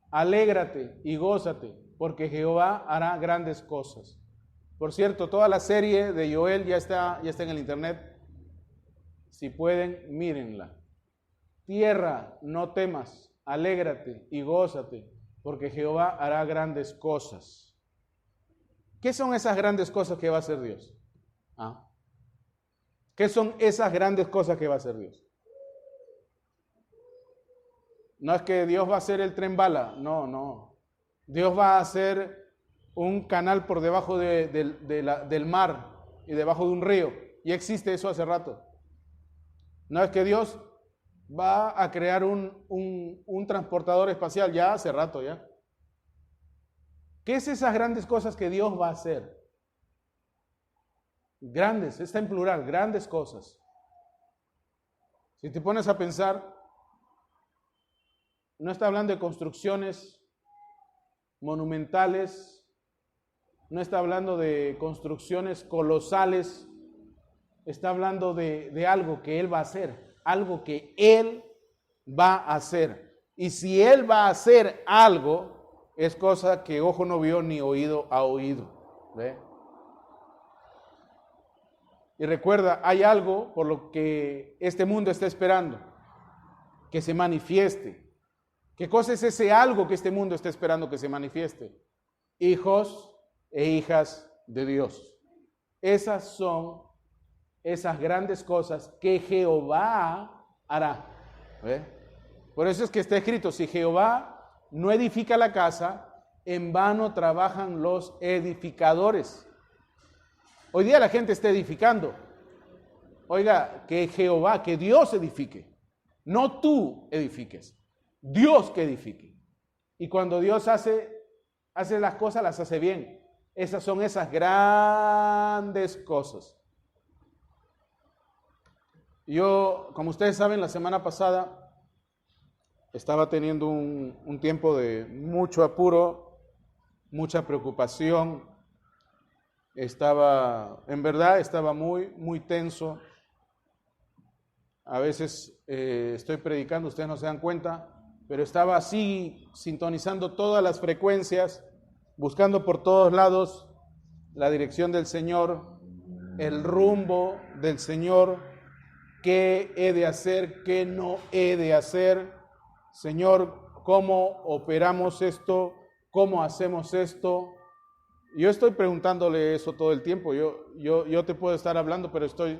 alégrate y gózate, porque Jehová hará grandes cosas. Por cierto, toda la serie de Joel ya está en el internet. Si pueden, mírenla. Tierra, no temas, alégrate y gózate, porque Jehová hará grandes cosas. ¿Qué son esas grandes cosas que va a hacer Dios? ¿Ah? ¿Qué son esas grandes cosas que va a hacer Dios? No es que Dios va a hacer el tren bala, no. Dios va a hacer un canal por debajo del mar y debajo de un río. Y existe eso hace rato. No es que Dios va a crear un transportador espacial ya hace rato ya. ¿Qué es esas grandes cosas que Dios va a hacer? Grandes, está en plural, grandes cosas. Si te pones a pensar, no está hablando de construcciones monumentales, no está hablando de construcciones colosales, está hablando de algo que Él va a hacer, algo que Él va a hacer. Y si Él va a hacer algo, es cosa que ojo no vio ni oído ha oído. ¿Ve? Y recuerda, hay algo por lo que este mundo está esperando, que se manifieste. ¿Qué cosa es ese algo que este mundo está esperando que se manifieste? Hijos e hijas de Dios. Esas son esas grandes cosas que Jehová hará. ¿Ve? Por eso es que está escrito, si Jehová no edifica la casa, en vano trabajan los edificadores. Hoy día la gente está edificando. Oiga, que Jehová, que Dios edifique. No tú edifiques. Dios que edifique. Y cuando Dios hace las cosas, las hace bien. Esas son esas grandes cosas. Yo, como ustedes saben, la semana pasada estaba teniendo un tiempo de mucho apuro, mucha preocupación. En verdad, estaba muy tenso. A veces estoy predicando, ustedes no se dan cuenta, pero estaba así sintonizando todas las frecuencias, buscando por todos lados la dirección del Señor, el rumbo del Señor, qué he de hacer, qué no he de hacer. Señor, ¿cómo operamos esto? ¿Cómo hacemos esto? Yo estoy preguntándole eso todo el tiempo. Yo te puedo estar hablando, pero estoy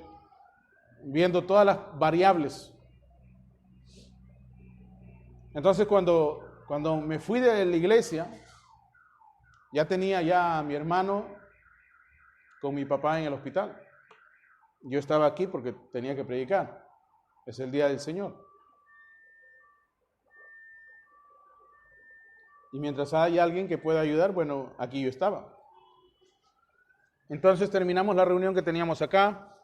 viendo todas las variables. Entonces cuando me fui de la iglesia, ya tenía ya a mi hermano con mi papá en el hospital. Yo estaba aquí porque tenía que predicar. Es el día del Señor. Y mientras hay alguien que pueda ayudar, bueno, aquí yo estaba. Entonces terminamos la reunión que teníamos acá.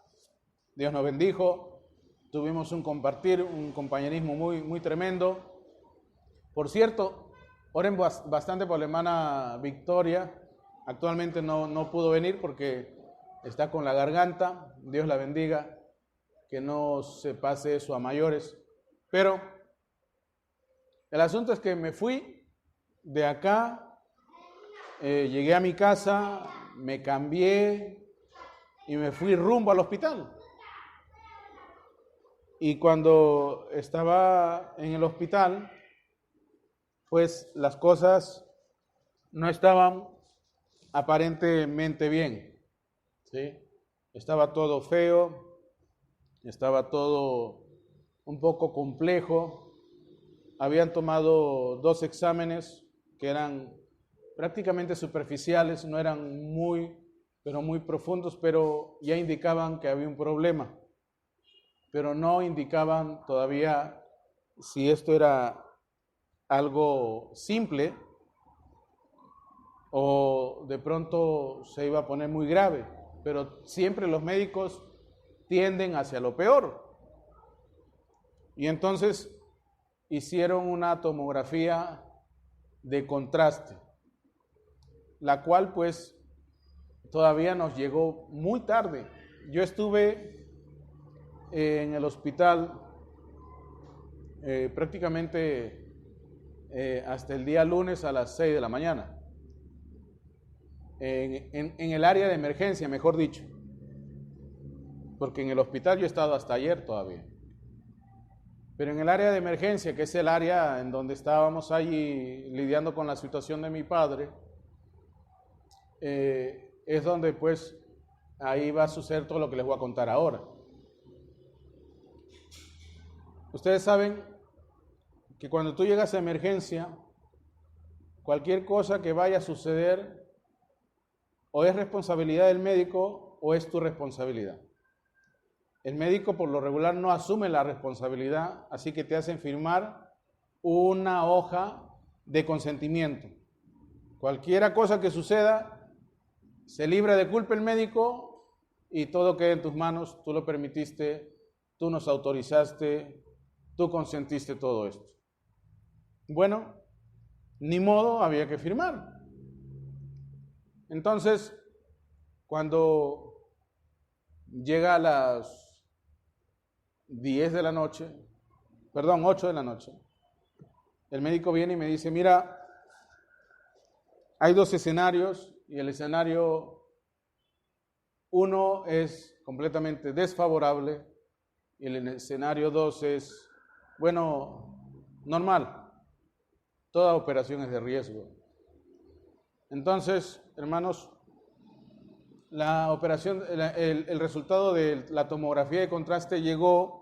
Dios nos bendijo. Tuvimos un compartir, un compañerismo muy tremendo. Por cierto, oren bastante por la hermana Victoria. Actualmente no pudo venir porque está con la garganta. Dios la bendiga. Que no se pase eso a mayores. Pero el asunto es que me fui de acá, llegué a mi casa, me cambié y me fui rumbo al hospital. Y cuando estaba en el hospital, pues las cosas no estaban aparentemente bien, ¿sí? Estaba todo feo, estaba todo un poco complejo. Habían tomado 2 exámenes que eran prácticamente superficiales, no eran pero muy profundos, pero ya indicaban que había un problema, pero no indicaban todavía si esto era algo simple o de pronto se iba a poner muy grave, pero siempre los médicos tienden hacia lo peor. Y entonces hicieron una tomografía de contraste, la cual pues todavía nos llegó muy tarde. Yo estuve en el hospital prácticamente hasta el día lunes a las 6 de la mañana. en el área de emergencia, mejor dicho, porque en el hospital yo he estado hasta ayer todavía. Pero en el área de emergencia, que es el área en donde estábamos allí lidiando con la situación de mi padre, es donde pues ahí va a suceder todo lo que les voy a contar ahora. Ustedes saben que cuando tú llegas a emergencia, cualquier cosa que vaya a suceder o es responsabilidad del médico o es tu responsabilidad. El médico por lo regular no asume la responsabilidad, así que te hacen firmar una hoja de consentimiento. Cualquier cosa que suceda, se libra de culpa el médico y todo queda en tus manos, tú lo permitiste, tú nos autorizaste, tú consentiste todo esto. Bueno, ni modo, había que firmar. Entonces, cuando llega a las 10 de la noche, 8 de la noche, el médico viene y me dice, mira, hay dos escenarios y el escenario 1 es completamente desfavorable y el escenario 2 es, bueno, normal. Toda operación es de riesgo. Entonces, hermanos, la operación, el resultado de la tomografía de contraste llegó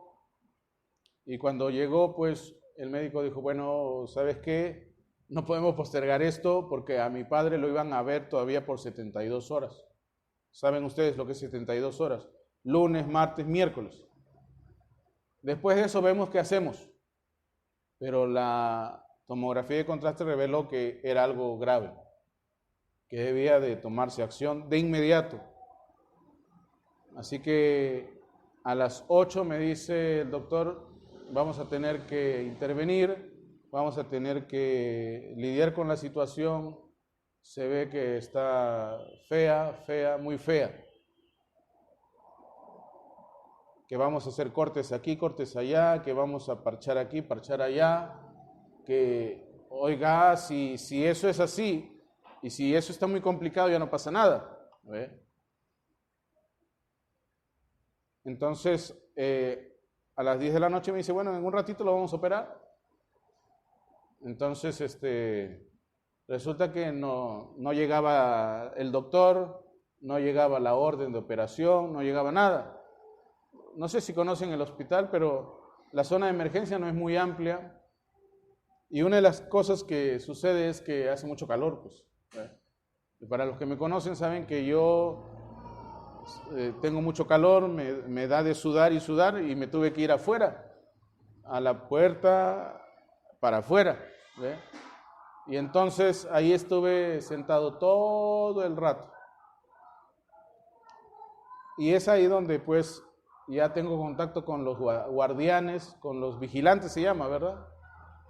y cuando llegó, pues el médico dijo, bueno, ¿sabes qué? No podemos postergar esto porque a mi padre lo iban a ver todavía por 72 horas. ¿Saben ustedes lo que es 72 horas? Lunes, martes, miércoles. Después de eso vemos qué hacemos. Pero la tomografía de contraste reveló que era algo grave, que debía de tomarse acción de inmediato. Así que a las 8 me dice el doctor, vamos a tener que intervenir, vamos a tener que lidiar con la situación, se ve que está fea, muy fea. Que vamos a hacer cortes aquí, cortes allá, que vamos a parchar aquí, parchar allá, que, oiga, si eso es así, y si eso está muy complicado, ya no pasa nada. Entonces, a las 10 de la noche me dice, bueno, en un ratito lo vamos a operar. Entonces, resulta que no llegaba el doctor, no llegaba la orden de operación, no llegaba nada. No sé si conocen el hospital, pero la zona de emergencia no es muy amplia. Y una de las cosas que sucede es que hace mucho calor, pues. Y para los que me conocen saben que yo tengo mucho calor, me da de sudar y me tuve que ir afuera, a la puerta, para afuera. Y entonces ahí estuve sentado todo el rato. Y es ahí donde pues ya tengo contacto con los guardianes, con los vigilantes se llama, ¿verdad?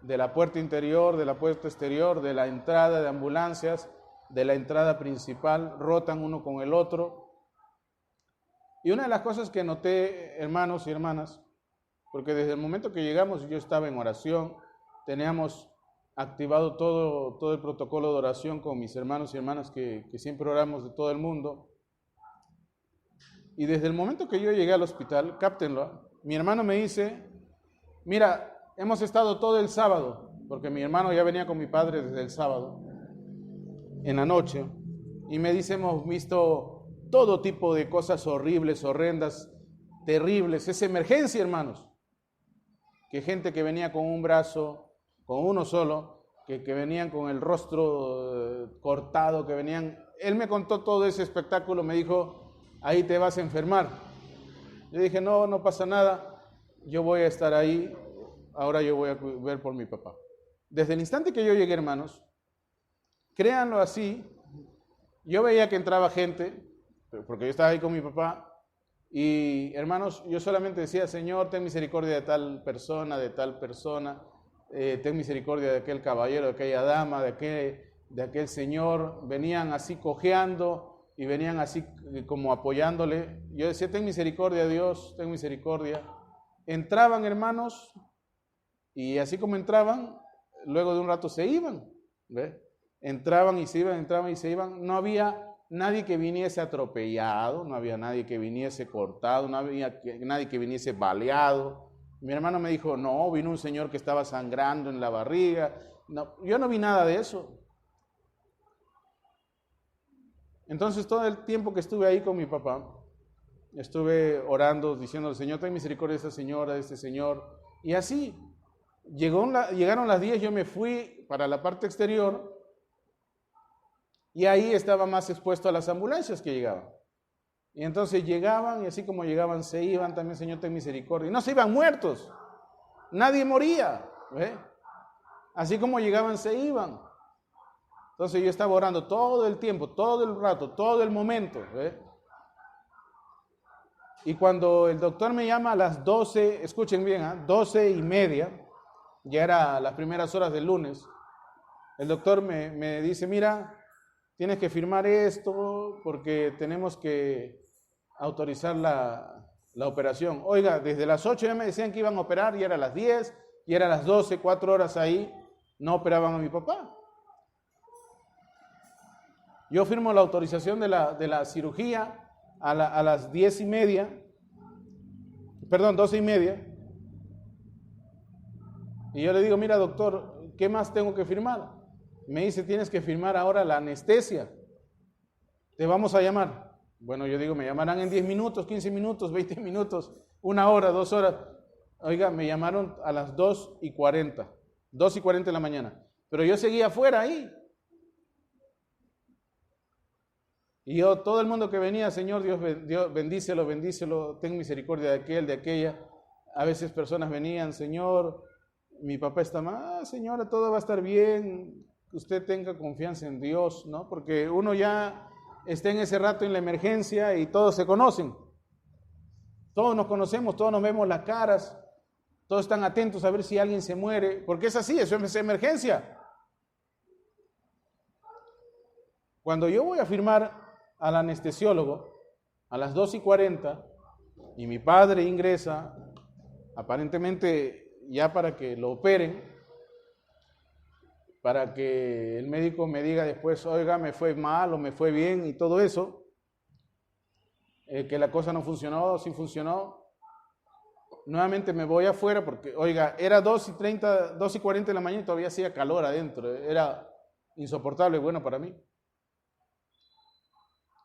De la puerta interior, de la puerta exterior, de la entrada de ambulancias, de la entrada principal, rotan uno con el otro. Y una de las cosas que noté, hermanos y hermanas, porque desde el momento que llegamos yo estaba en oración, teníamos activado todo el protocolo de oración con mis hermanos y hermanas que siempre oramos de todo el mundo. Y desde el momento que yo llegué al hospital, cáptenlo, mi hermano me dice, mira, hemos estado todo el sábado, porque mi hermano ya venía con mi padre desde el sábado, en la noche, y me dice, hemos visto todo tipo de cosas horribles, horrendas, terribles. Es emergencia, hermanos. Que gente que venía con un brazo, con uno solo, que venían con el rostro cortado, que venían... Él me contó todo ese espectáculo, me dijo, ahí te vas a enfermar. Yo dije, no pasa nada, yo voy a estar ahí, ahora yo voy a ver por mi papá. Desde el instante que yo llegué, hermanos, créanlo así, yo veía que entraba gente, porque yo estaba ahí con mi papá, y hermanos, yo solamente decía, Señor, ten misericordia de tal persona, ten misericordia de aquel caballero, de aquella dama, de aquel señor. Venían así cojeando y venían así como apoyándole. Yo decía, ten misericordia, Dios, ten misericordia. Entraban, hermanos, y así como entraban, luego de un rato se iban, ¿ve? Entraban y se iban, entraban y se iban. No había nadie que viniese atropellado, no había nadie que viniese cortado, no había nadie que viniese baleado. Mi hermano me dijo, no, vino un señor que estaba sangrando en la barriga. No, yo no vi nada de eso. Entonces todo el tiempo que estuve ahí con mi papá, estuve orando, diciendo al Señor, ten misericordia de esta señora, de este señor. Y así, llegaron las 10, yo me fui para la parte exterior y ahí estaba más expuesto a las ambulancias que llegaban. Y entonces llegaban y así como llegaban se iban, también Señor, ten misericordia. Y no se iban muertos, nadie moría, ¿ve? Así como llegaban se iban. Entonces yo estaba orando todo el tiempo, todo el rato, todo el momento, ¿ve? Y cuando el doctor me llama a las 12, escuchen bien, 12:30, ya era las primeras horas del lunes, el doctor me dice, mira, tienes que firmar esto porque tenemos que autorizar la operación. Oiga, desde las 8 ya me decían que iban a operar, y era las 10, y era las 12, 4 horas ahí, no operaban a mi papá. Yo firmo la autorización de la cirugía a las 10:30, perdón, 12:30. Y yo le digo, mira doctor, ¿qué más tengo que firmar? Me dice, tienes que firmar ahora la anestesia. Te vamos a llamar. Bueno, yo digo, me llamarán en 10 minutos, 15 minutos, 20 minutos, 1 hora, 2 horas. Oiga, me llamaron a las 2:40, 2:40 de la mañana. Pero yo seguía afuera ahí. Y yo, todo el mundo que venía, Señor, Dios bendícelo, bendícelo, ten misericordia de aquel, de aquella. A veces personas venían, Señor, mi papá está mal, señora, todo va a estar bien, usted tenga confianza en Dios, ¿no? Porque uno ya está en ese rato en la emergencia y todos se conocen. Todos nos conocemos, todos nos vemos las caras, todos están atentos a ver si alguien se muere, porque es así, eso es emergencia. Cuando yo voy a firmar al anestesiólogo a las 2:40 y mi padre ingresa, aparentemente ya para que lo operen, para que el médico me diga después, oiga, me fue mal o me fue bien y todo eso, que la cosa no funcionó, sí funcionó. Nuevamente me voy afuera porque, oiga, era 2:30, 2:40 de la mañana y todavía hacía calor adentro, era insoportable, bueno para mí.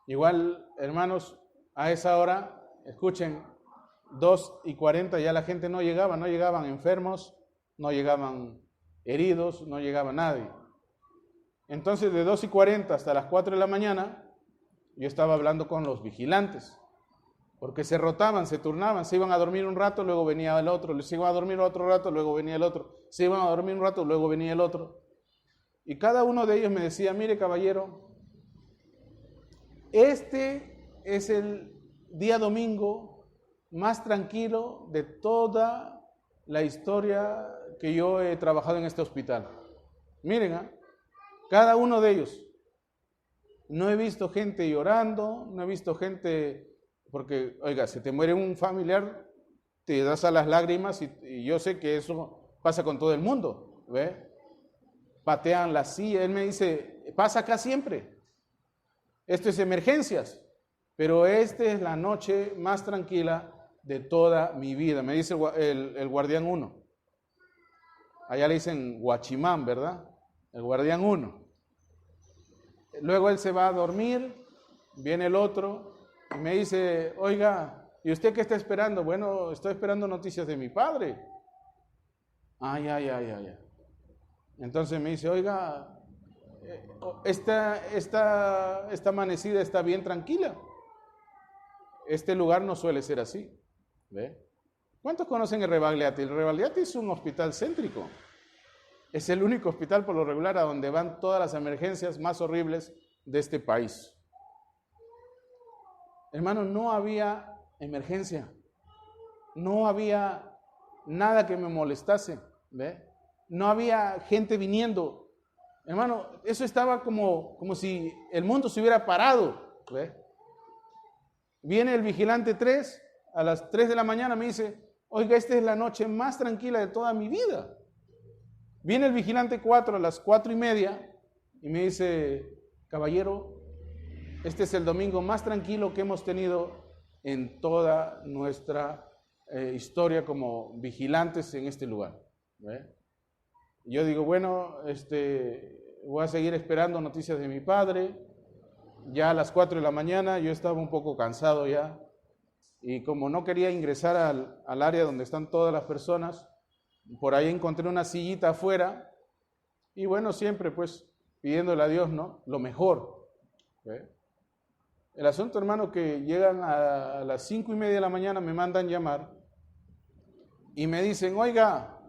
Igual, hermanos, a esa hora, escuchen, 2:40 ya la gente no llegaban enfermos, no llegaban heridos, no llegaba nadie. Entonces, de 2:40 hasta las 4 de la mañana, yo estaba hablando con los vigilantes, porque se rotaban, se turnaban, se iban a dormir un rato, luego venía el otro, se iban a dormir otro rato, luego venía el otro, se iban a dormir un rato, luego venía el otro. Y cada uno de ellos me decía, mire caballero, este es el día domingo más tranquilo de toda la historia que yo he trabajado en este hospital. Miren, cada uno de ellos. No he visto gente llorando, no he visto gente, porque, oiga, si te muere un familiar, te das a las lágrimas y yo sé que eso pasa con todo el mundo, ¿ve? Patean la silla, él me dice, pasa acá siempre. Esto es emergencias, pero esta es la noche más tranquila de toda mi vida, me dice el guardián 1. Allá le dicen guachimán, ¿verdad? El guardián 1. Luego él se va a dormir, viene el otro y me dice, oiga, ¿y usted qué está esperando? Bueno, estoy esperando noticias de mi padre. Ya. Entonces me dice, oiga, esta amanecida está bien tranquila. Este lugar no suele ser así. ¿Ve? ¿Cuántos conocen el Rebagliati? El Rebagliati es un hospital céntrico. Es el único hospital por lo regular a donde van todas las emergencias más horribles de este país. Hermano, no había emergencia. No había nada que me molestase. ¿Ve? No había gente viniendo. Hermano, eso estaba como si el mundo se hubiera parado. ¿Ve? Viene el vigilante 3, a las 3 de la mañana me dice, oiga, esta es la noche más tranquila de toda mi vida. Viene el vigilante 4 a las 4:30 y me dice, caballero, Este es el domingo más tranquilo que hemos tenido en toda nuestra historia como vigilantes en este lugar. Yo digo, bueno, voy a seguir esperando noticias de mi padre. Ya a las 4 de la mañana yo estaba un poco cansado ya, y como no quería ingresar al área donde están todas las personas, por ahí encontré una sillita afuera, y bueno, siempre pues pidiéndole a Dios, ¿no?, lo mejor. El asunto, hermano, que llegan a las 5:30 de la mañana, me mandan llamar y me dicen, oiga,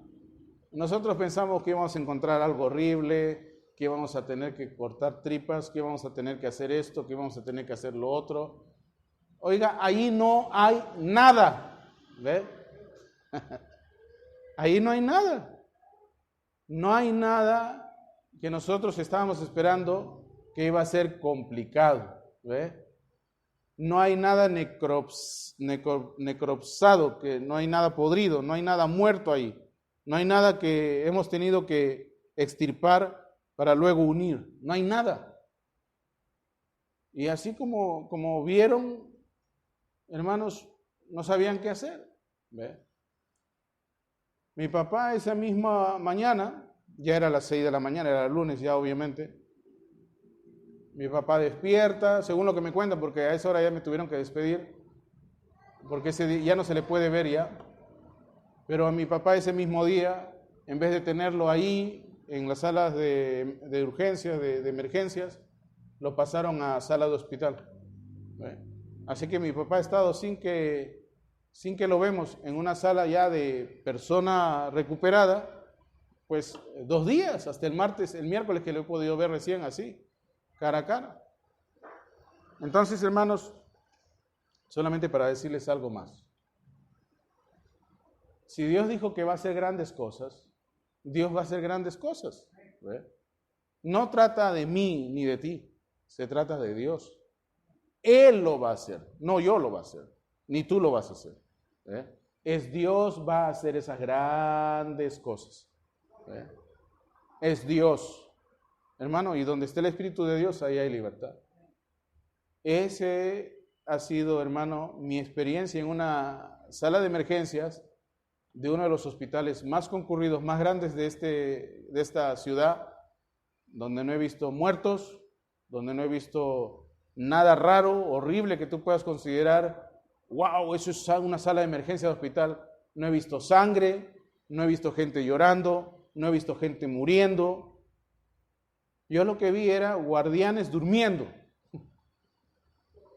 nosotros pensamos que íbamos a encontrar algo horrible, que íbamos a tener que cortar tripas, que íbamos a tener que hacer esto, que íbamos a tener que hacer lo otro. Oiga, ahí no hay nada. ¿Ve? Ahí no hay nada. No hay nada que nosotros estábamos esperando que iba a ser complicado. ¿Ve? No hay nada necropsado, que no hay nada podrido, no hay nada muerto ahí. No hay nada que hemos tenido que extirpar para luego unir. No hay nada. Y así como vieron, hermanos, no sabían qué hacer. ¿Ve? Mi papá esa misma mañana, ya era las 6 de la mañana, era el lunes ya obviamente, mi papá despierta, según lo que me cuentan, porque a esa hora ya me tuvieron que despedir, porque ese día ya no se le puede ver ya. Pero a mi papá ese mismo día, en vez de tenerlo ahí en las salas de urgencias, de emergencias, lo pasaron a sala de hospital. Así que mi papá ha estado sin que lo vemos en una sala ya de persona recuperada, pues 2 días, hasta el miércoles que lo he podido ver recién así, cara a cara. Entonces, hermanos, solamente para decirles algo más. Si Dios dijo que va a hacer grandes cosas, Dios va a hacer grandes cosas. No trata de mí ni de ti, se trata de Dios. Él lo va a hacer, no yo lo va a hacer, ni tú lo vas a hacer. Es Dios va a hacer esas grandes cosas. Es Dios. Hermano, y donde esté el Espíritu de Dios, ahí hay libertad. Ese ha sido, hermano, mi experiencia en una sala de emergencias de uno de los hospitales más concurridos, más grandes de esta ciudad, donde no he visto muertos, donde no he visto nada raro, horrible que tú puedas considerar, wow, eso es una sala de emergencia de hospital. No he visto sangre, no he visto gente llorando, no he visto gente muriendo. Yo lo que vi era guardianes durmiendo.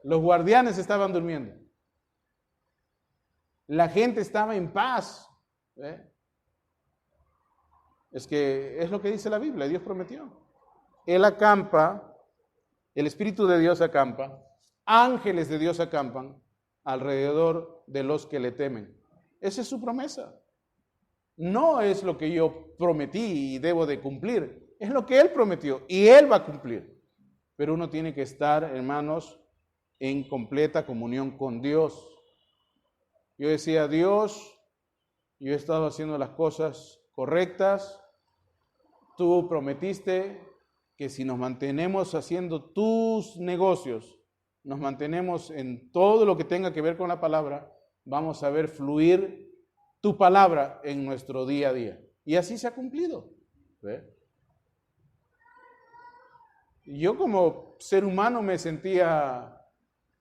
Los guardianes estaban durmiendo. La gente estaba en paz. Es que es lo que dice la Biblia, Dios prometió. Él acampa, el Espíritu de Dios acampa, ángeles de Dios acampan alrededor de los que le temen. Esa es su promesa. No es lo que yo prometí y debo de cumplir. Es lo que Él prometió y Él va a cumplir. Pero uno tiene que estar, hermanos, en completa comunión con Dios. Yo decía, Dios, yo he estado haciendo las cosas correctas. Tú prometiste que si nos mantenemos haciendo tus negocios, nos mantenemos en todo lo que tenga que ver con la palabra, vamos a ver fluir tu palabra en nuestro día a día. Y así se ha cumplido. Yo como ser humano me sentía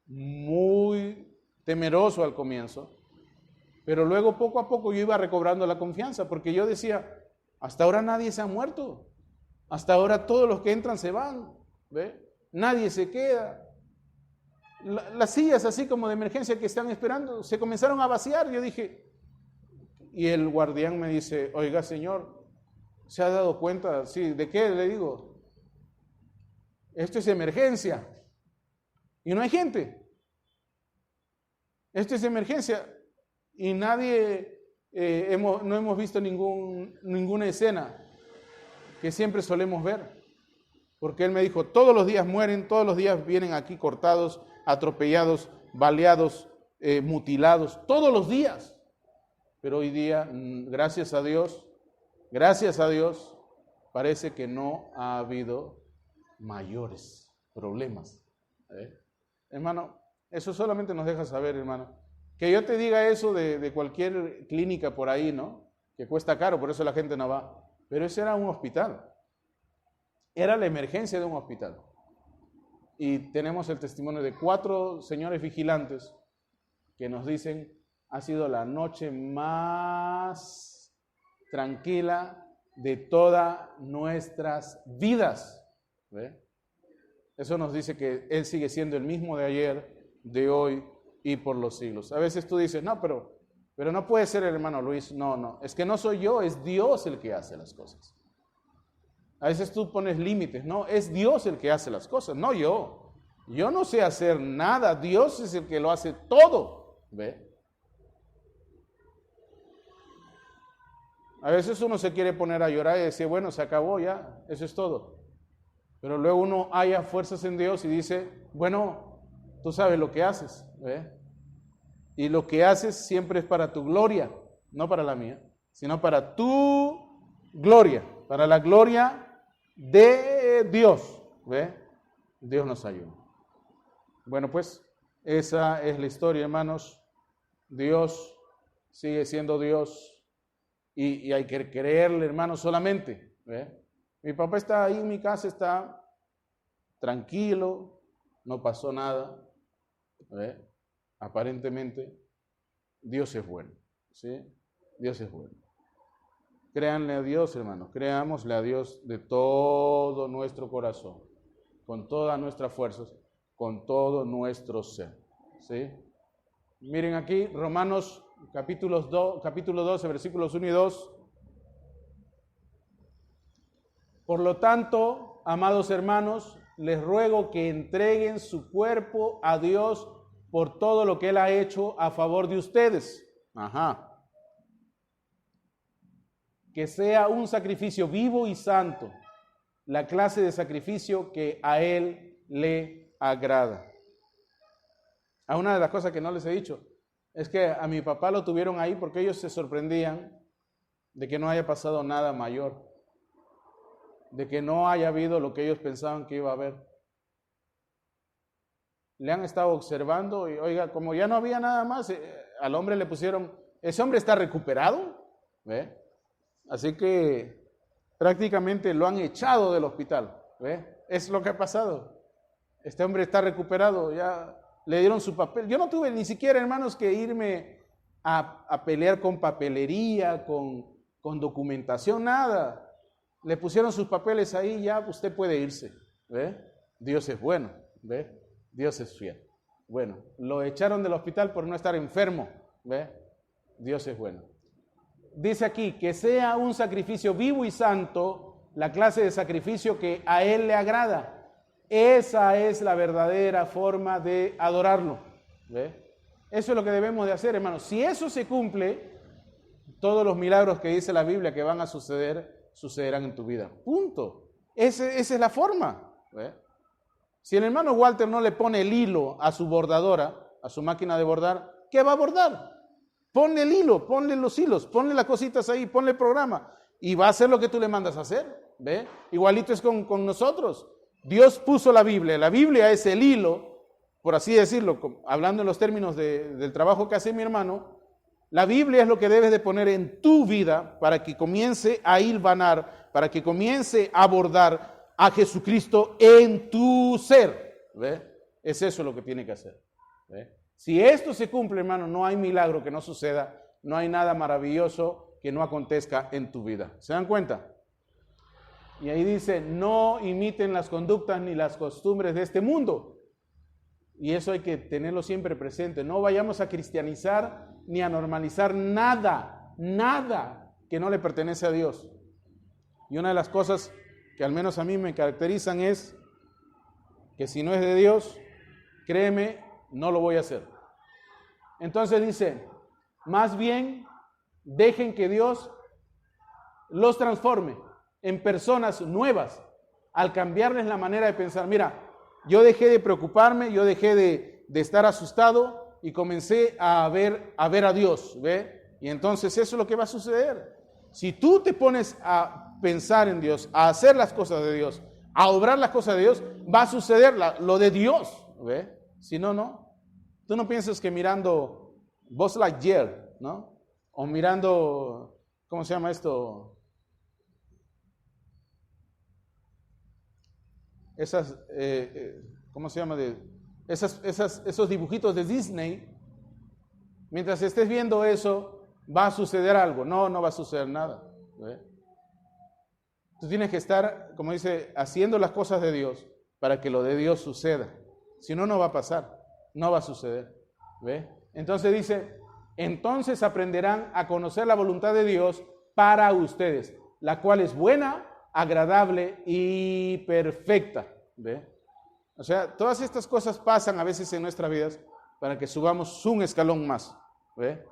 muy temeroso al comienzo, pero luego poco a poco yo iba recobrando la confianza, porque yo decía, hasta ahora nadie se ha muerto, hasta ahora todos los que entran se van, nadie se queda. Las sillas así como de emergencia que están esperando se comenzaron a vaciar. Yo dije, y el guardián me dice, oiga señor, ¿se ha dado cuenta? Sí, ¿de qué? Le digo, esto es emergencia y no hay gente. Esto es emergencia y nadie, no hemos visto ninguna escena que siempre solemos ver. Porque él me dijo, todos los días mueren, todos los días vienen aquí cortados, atropellados, baleados, mutilados, todos los días. Pero hoy día, gracias a Dios, parece que no ha habido mayores problemas. Hermano, eso solamente nos deja saber, hermano, que yo te diga eso de cualquier clínica por ahí, ¿no? Que cuesta caro, por eso la gente no va. Pero ese era un hospital. Era la emergencia de un hospital. Y tenemos el testimonio de 4 señores vigilantes que nos dicen, ha sido la noche más tranquila de todas nuestras vidas. ¿Ve? Eso nos dice que Él sigue siendo el mismo de ayer, de hoy y por los siglos. A veces tú dices, no, pero no puede ser el hermano Luis. No, es que no soy yo, es Dios el que hace las cosas. A veces tú pones límites, no, es Dios el que hace las cosas, no yo. Yo no sé hacer nada, Dios es el que lo hace todo. ¿Ve? A veces uno se quiere poner a llorar y decir, bueno, se acabó ya, eso es todo. Pero luego uno halla fuerzas en Dios y dice, bueno, tú sabes lo que haces. ¿Ve? Y lo que haces siempre es para tu gloria, no para la mía, sino para tu gloria, para la gloria de Dios. ¿Ve? Dios nos ayuda. Bueno, pues esa es la historia, hermanos. Dios sigue siendo Dios y hay que creerle, hermanos, solamente. ¿Ve? Mi papá está ahí en mi casa, está tranquilo, no pasó nada. ¿Ve? Aparentemente, Dios es bueno. ¿Sí? Dios es bueno. Créanle a Dios, hermanos, creámosle a Dios de todo nuestro corazón, con todas nuestras fuerzas, con todo nuestro ser. ¿Sí? Miren aquí, Romanos capítulo 12, versículos 1 y 2. Por lo tanto, amados hermanos, les ruego que entreguen su cuerpo a Dios por todo lo que Él ha hecho a favor de ustedes. Que sea un sacrificio vivo y santo, la clase de sacrificio que a Él le agrada. Una de las cosas que no les he dicho es que a mi papá lo tuvieron ahí porque ellos se sorprendían de que no haya pasado nada mayor, de que no haya habido lo que ellos pensaban que iba a haber. Le han estado observando y, oiga, como ya no había nada más, al hombre le pusieron, ese hombre está recuperado, ¿ve? Así que prácticamente lo han echado del hospital, ¿ve? Es lo que ha pasado. Este hombre está recuperado, ya le dieron su papel. Yo no tuve ni siquiera, hermanos, que irme a pelear con papelería, con documentación, nada. Le pusieron sus papeles ahí, ya usted puede irse. ¿Ve? Dios es bueno, ¿ve? Dios es fiel. Bueno, lo echaron del hospital por no estar enfermo, ¿ve? Dios es bueno. Dice aquí, que sea un sacrificio vivo y santo, la clase de sacrificio que a Él le agrada. Esa es la verdadera forma de adorarlo. ¿Ve? Eso es lo que debemos de hacer, hermanos. Si eso se cumple, todos los milagros que dice la Biblia que van a suceder, sucederán en tu vida. Punto. Esa es la forma. ¿Ve? Si el hermano Walter no le pone el hilo a su bordadora, a su máquina de bordar, ¿qué va a bordar? Ponle el hilo, ponle los hilos, ponle las cositas ahí, ponle el programa y va a hacer lo que tú le mandas a hacer. ¿Ve? Igualito es con nosotros. Dios puso la Biblia es el hilo, por así decirlo, hablando en los términos del trabajo que hace mi hermano. La Biblia es lo que debes de poner en tu vida para que comience a hilvanar, para que comience a abordar a Jesucristo en tu ser. ¿Ve? Es eso lo que tiene que hacer. ¿Ve? Si esto se cumple, hermano, no hay milagro que no suceda, no hay nada maravilloso que no acontezca en tu vida. ¿Se dan cuenta? Y ahí dice, no imiten las conductas ni las costumbres de este mundo. Y eso hay que tenerlo siempre presente. No vayamos a cristianizar ni a normalizar nada que no le pertenece a Dios. Y una de las cosas que al menos a mí me caracterizan es que si no es de Dios, créeme, no lo voy a hacer. Entonces dice, más bien dejen que Dios los transforme en personas nuevas al cambiarles la manera de pensar. Mira, yo dejé de preocuparme, yo dejé de estar asustado y comencé a ver a Dios, ¿ve? Y entonces eso es lo que va a suceder. Si tú te pones a pensar en Dios, a hacer las cosas de Dios, a obrar las cosas de Dios, va a suceder lo de Dios, ¿ve? Si no, no. Tú no piensas que mirando Buzz Lightyear, ¿no? O mirando, ¿cómo se llama esto? Esas, ¿cómo se llama? Esos dibujitos de Disney. Mientras estés viendo eso, va a suceder algo. No, no va a suceder nada. ¿Ve? Tú tienes que estar, como dice, haciendo las cosas de Dios para que lo de Dios suceda. Si no, no va a pasar, no va a suceder. ¿Ve? Entonces dice, entonces aprenderán a conocer la voluntad de Dios para ustedes, la cual es buena, agradable y perfecta. ¿Ve? O sea, todas estas cosas pasan a veces en nuestras vidas para que subamos un escalón más. ¿Ve?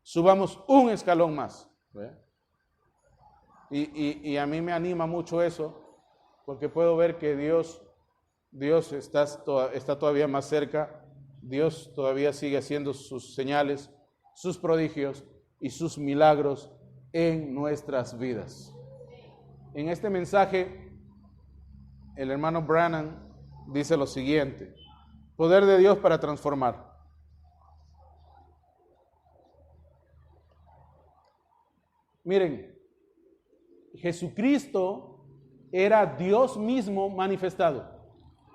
Subamos un escalón más. ¿Ve? Y a mí me anima mucho eso, porque puedo ver que Dios está todavía más cerca. Dios todavía sigue haciendo sus señales, sus prodigios y sus milagros en nuestras vidas. En este mensaje, el hermano Branham dice lo siguiente: poder de Dios para transformar. Miren, Jesucristo era Dios mismo manifestado.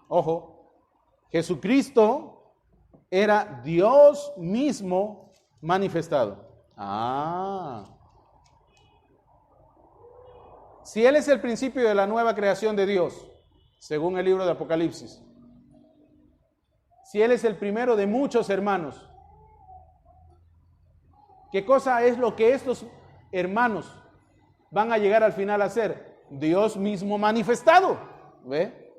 Ojo, Jesucristo era Dios mismo manifestado. Si Él es el principio de la nueva creación de Dios, según el libro de Apocalipsis, si Él es el primero de muchos hermanos, ¿qué cosa es lo que estos hermanos van a llegar al final a ser? Dios mismo manifestado. ¿Ve?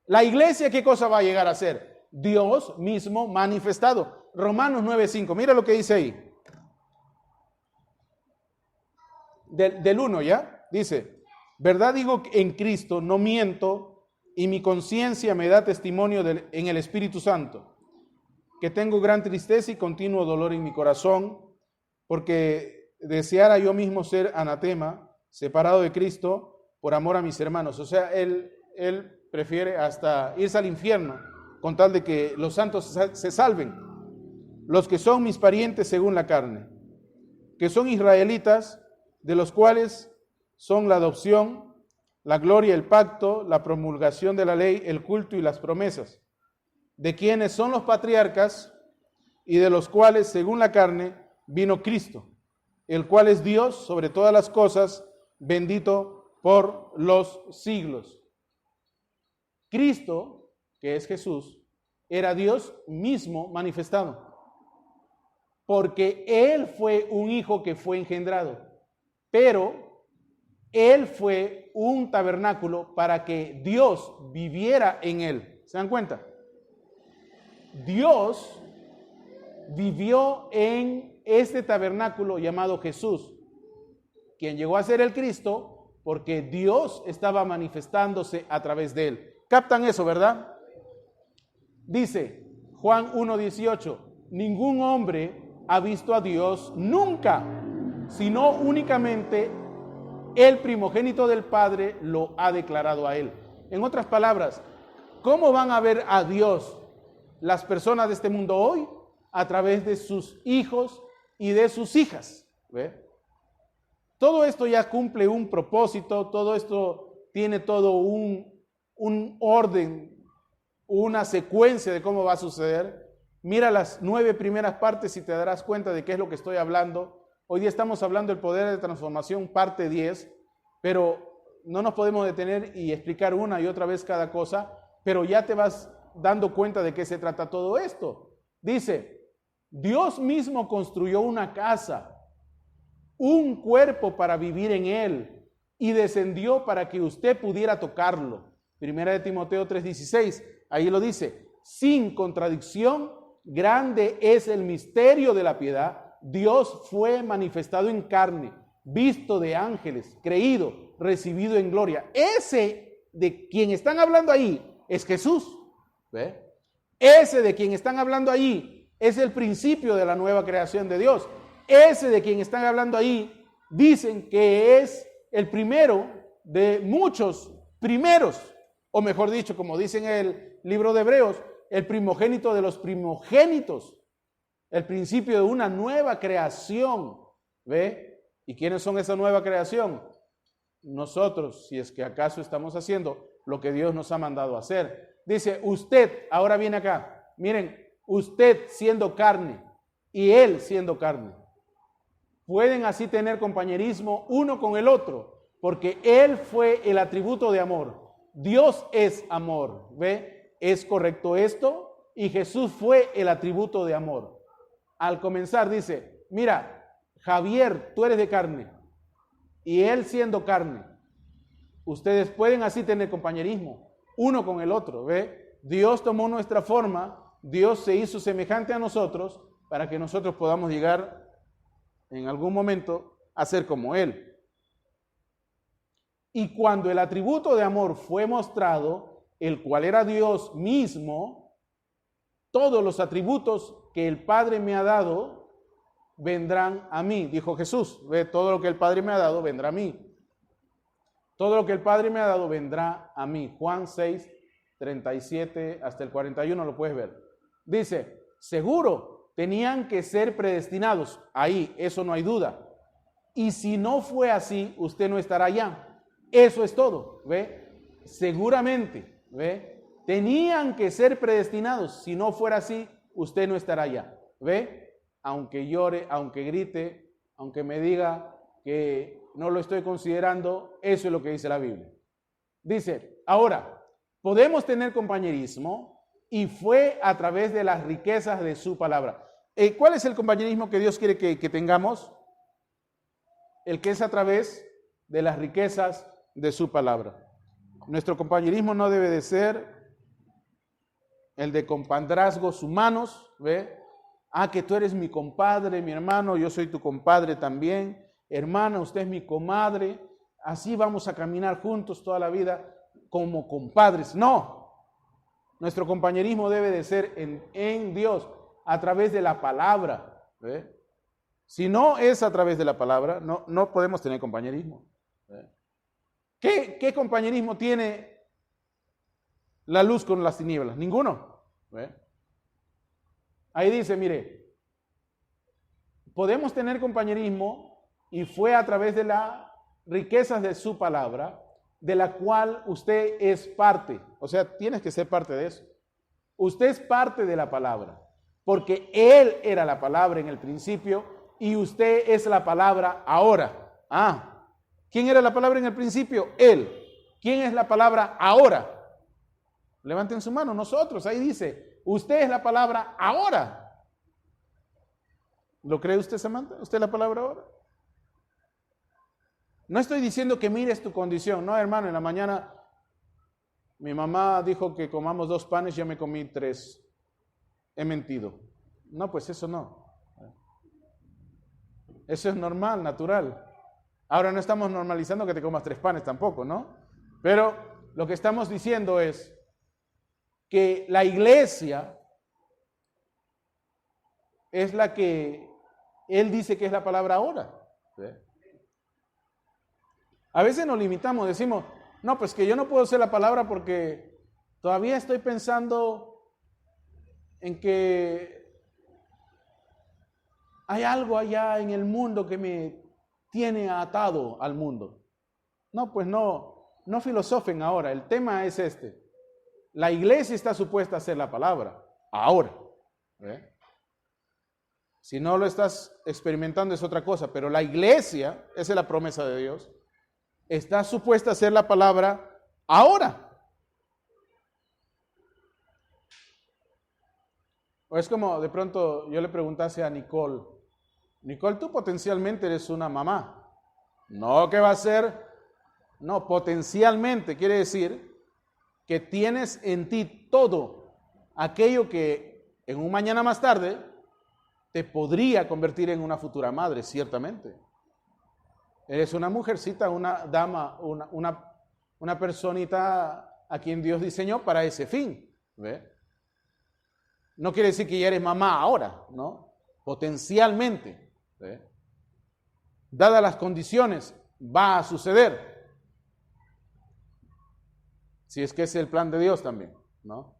La iglesia, ¿qué cosa va a llegar a ser? Dios mismo manifestado. Romanos 9:5, mira lo que dice ahí. Del 1, ¿ya? Dice, verdad digo que en Cristo no miento, y mi conciencia me da testimonio en el Espíritu Santo, que tengo gran tristeza y continuo dolor en mi corazón, porque deseara yo mismo ser anatema, separado de Cristo, por amor a mis hermanos. O sea, él prefiere hasta irse al infierno, con tal de que los santos se salven, los que son mis parientes según la carne, que son israelitas, de los cuales son la adopción, la gloria, el pacto, la promulgación de la ley, el culto y las promesas, de quienes son los patriarcas y de los cuales, según la carne, vino Cristo, el cual es Dios sobre todas las cosas, bendito por los siglos. Cristo, que es Jesús, era Dios mismo manifestado, porque Él fue un hijo que fue engendrado, pero Él fue un tabernáculo para que Dios viviera en Él. ¿Se dan cuenta? Dios vivió en este tabernáculo llamado Jesús, quien llegó a ser el Cristo porque Dios estaba manifestándose a través de Él. ¿Captan eso, verdad? Dice Juan 1:18, ningún hombre ha visto a Dios nunca, sino únicamente el primogénito del Padre lo ha declarado a Él. En otras palabras, ¿cómo van a ver a Dios las personas de este mundo hoy? A través de sus hijos y de sus hijas. ¿Ve? Todo esto ya cumple un propósito, todo esto tiene todo un orden, una secuencia de cómo va a suceder. Mira las 9 primeras partes y te darás cuenta de qué es lo que estoy hablando. Hoy día estamos hablando del poder de transformación, parte 10, pero no nos podemos detener y explicar una y otra vez cada cosa, pero ya te vas dando cuenta de qué se trata todo esto. Dice, Dios mismo construyó una casa, un cuerpo para vivir en él, y descendió para que usted pudiera tocarlo. Primera de Timoteo 3:16, ahí lo dice, sin contradicción, grande es el misterio de la piedad. Dios fue manifestado en carne, visto de ángeles, creído, recibido en gloria. Ese de quien están hablando ahí es Jesús. ¿Ve? Ese de quien están hablando ahí es el principio de la nueva creación de Dios. Ese de quien están hablando ahí dicen que es el primero de muchos primeros. o mejor dicho, como dice en el libro de Hebreos, el primogénito de los primogénitos, el principio de una nueva creación, ¿ve? ¿Y quiénes son esa nueva creación? Nosotros, si es que acaso estamos haciendo lo que Dios nos ha mandado a hacer. Dice, usted, ahora viene acá, miren, usted siendo carne y él siendo carne, pueden así tener compañerismo uno con el otro, porque él fue el atributo de amor. Dios es amor, ¿ve? ¿Es correcto esto? Y Jesús fue el atributo de amor. Al comenzar dice, mira, Javier, tú eres de carne, y él siendo carne, ustedes pueden así tener compañerismo uno con el otro, ¿ve? Dios tomó nuestra forma, Dios se hizo semejante a nosotros para que nosotros podamos llegar en algún momento a ser como él. Y cuando el atributo de amor fue mostrado, el cual era Dios mismo, todos los atributos que el Padre me ha dado vendrán a mí, dijo Jesús. Ve, todo lo que el Padre me ha dado vendrá a mí. Todo lo que el Padre me ha dado vendrá a mí. Juan 6, 37 hasta el 41 lo puedes ver. Dice, seguro, tenían que ser predestinados. Ahí, eso no hay duda. Y si no fue así, usted no estará allá. Eso es todo, ¿ve? Seguramente, ¿ve? Tenían que ser predestinados. Si no fuera así, usted no estará allá, ¿ve? Aunque llore, aunque grite, aunque me diga que no lo estoy considerando, eso es lo que dice la Biblia. Dice, ahora, podemos tener compañerismo y fue a través de las riquezas de su palabra. ¿Cuál es el compañerismo que Dios quiere que tengamos? El que es a través de las riquezas de su palabra. Nuestro compañerismo no debe de ser el de compadrazgos humanos, ¿ve? Ah, que tú eres mi compadre, mi hermano, yo soy tu compadre también. Hermana, usted es mi comadre. Así vamos a caminar juntos toda la vida como compadres. No, nuestro compañerismo debe de ser en Dios, a través de la palabra, ¿ve? Si no es a través de la palabra, no podemos tener compañerismo, ¿ve? ¿Qué compañerismo tiene la luz con las tinieblas? Ninguno, ¿ve? Ahí dice, mire, podemos tener compañerismo y fue a través de las riquezas de su palabra, de la cual usted es parte. O sea, tienes que ser parte de eso. Usted es parte de la palabra, porque Él era la palabra en el principio y usted es la palabra ahora. ¿Quién era la palabra en el principio? Él. ¿Quién es la palabra ahora? Levanten su mano, nosotros. Ahí dice, usted es la palabra ahora. ¿Lo cree usted, Samantha? ¿Usted es la palabra ahora? No estoy diciendo que mires tu condición. No, hermano, en la mañana mi mamá dijo que comamos 2 panes, yo me comí 3. He mentido. No, pues eso no. Eso es normal, natural. Ahora no estamos normalizando que te comas 3 panes tampoco, ¿no? Pero lo que estamos diciendo es que la iglesia es la que Él dice que es la palabra ahora. ¿Sí? A veces nos limitamos, decimos, no, pues que yo no puedo ser la palabra porque todavía estoy pensando en que hay algo allá en el mundo que me tiene atado al mundo. No, pues no filosofen ahora, el tema es este. La iglesia está supuesta a ser la palabra, ahora. Si no lo estás experimentando es otra cosa, pero la iglesia, esa es la promesa de Dios, está supuesta a ser la palabra ahora. O es como de pronto yo le preguntase a Nicole, tú potencialmente eres una mamá. No, ¿qué va a ser? No, potencialmente quiere decir que tienes en ti todo aquello que en un mañana más tarde te podría convertir en una futura madre, ciertamente. Eres una mujercita, una dama, una personita a quien Dios diseñó para ese fin. ¿Ve? No quiere decir que ya eres mamá ahora, ¿no? Potencialmente. ¿Ve? Dadas las condiciones, va a suceder. Si es que es el plan de Dios también, ¿no?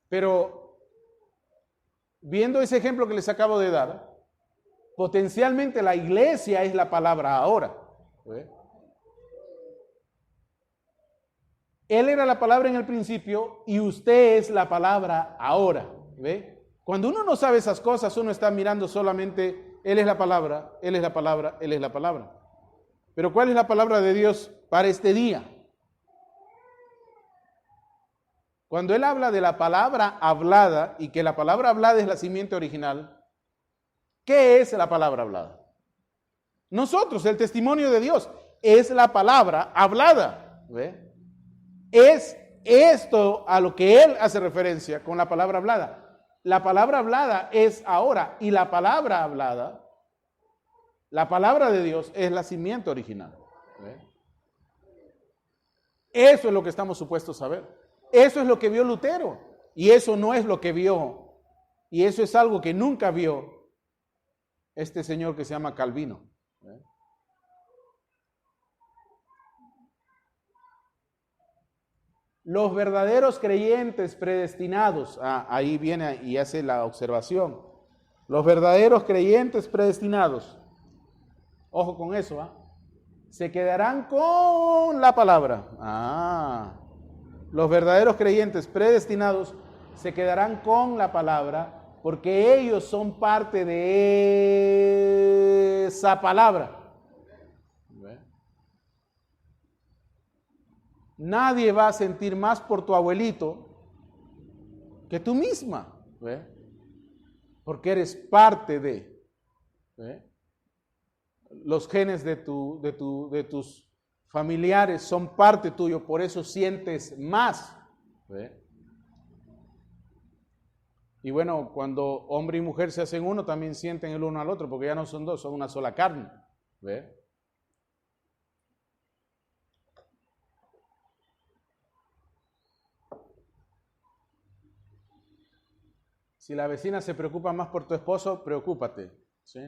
Pero viendo ese ejemplo que les acabo de dar, potencialmente la iglesia es la palabra ahora. ¿Ve? Él era la palabra en el principio y usted es la palabra ahora. ¿Ve? Cuando uno no sabe esas cosas, uno está mirando solamente, Él es la palabra, Él es la palabra, Él es la palabra. Pero ¿cuál es la palabra de Dios para este día? Cuando Él habla de la palabra hablada y que la palabra hablada es la simiente original, ¿qué es la palabra hablada? Nosotros, el testimonio de Dios, es la palabra hablada. ¿Ve? Es esto a lo que Él hace referencia con la palabra hablada. La palabra hablada es ahora y la palabra hablada, la palabra de Dios es la simiente original. ¿Ve? Eso es lo que estamos supuestos a ver. Eso es lo que vio Lutero y eso no es lo que vio y eso es algo que nunca vio este señor que se llama Calvino. Los verdaderos creyentes predestinados, ahí viene y hace la observación, los verdaderos creyentes predestinados, ojo con eso, se quedarán con la palabra. Los verdaderos creyentes predestinados se quedarán con la palabra porque ellos son parte de esa palabra. ¿Ve? Nadie va a sentir más por tu abuelito que tú misma, ¿ve? Porque eres parte de. ¿Ve? Los genes de tus familiares son parte tuyo, por eso sientes más. ¿Ve? Y bueno, cuando hombre y mujer se hacen uno, también sienten el uno al otro, porque ya no son dos, son una sola carne. ¿Ve? Si la vecina se preocupa más por tu esposo, preocúpate. ¿Sí?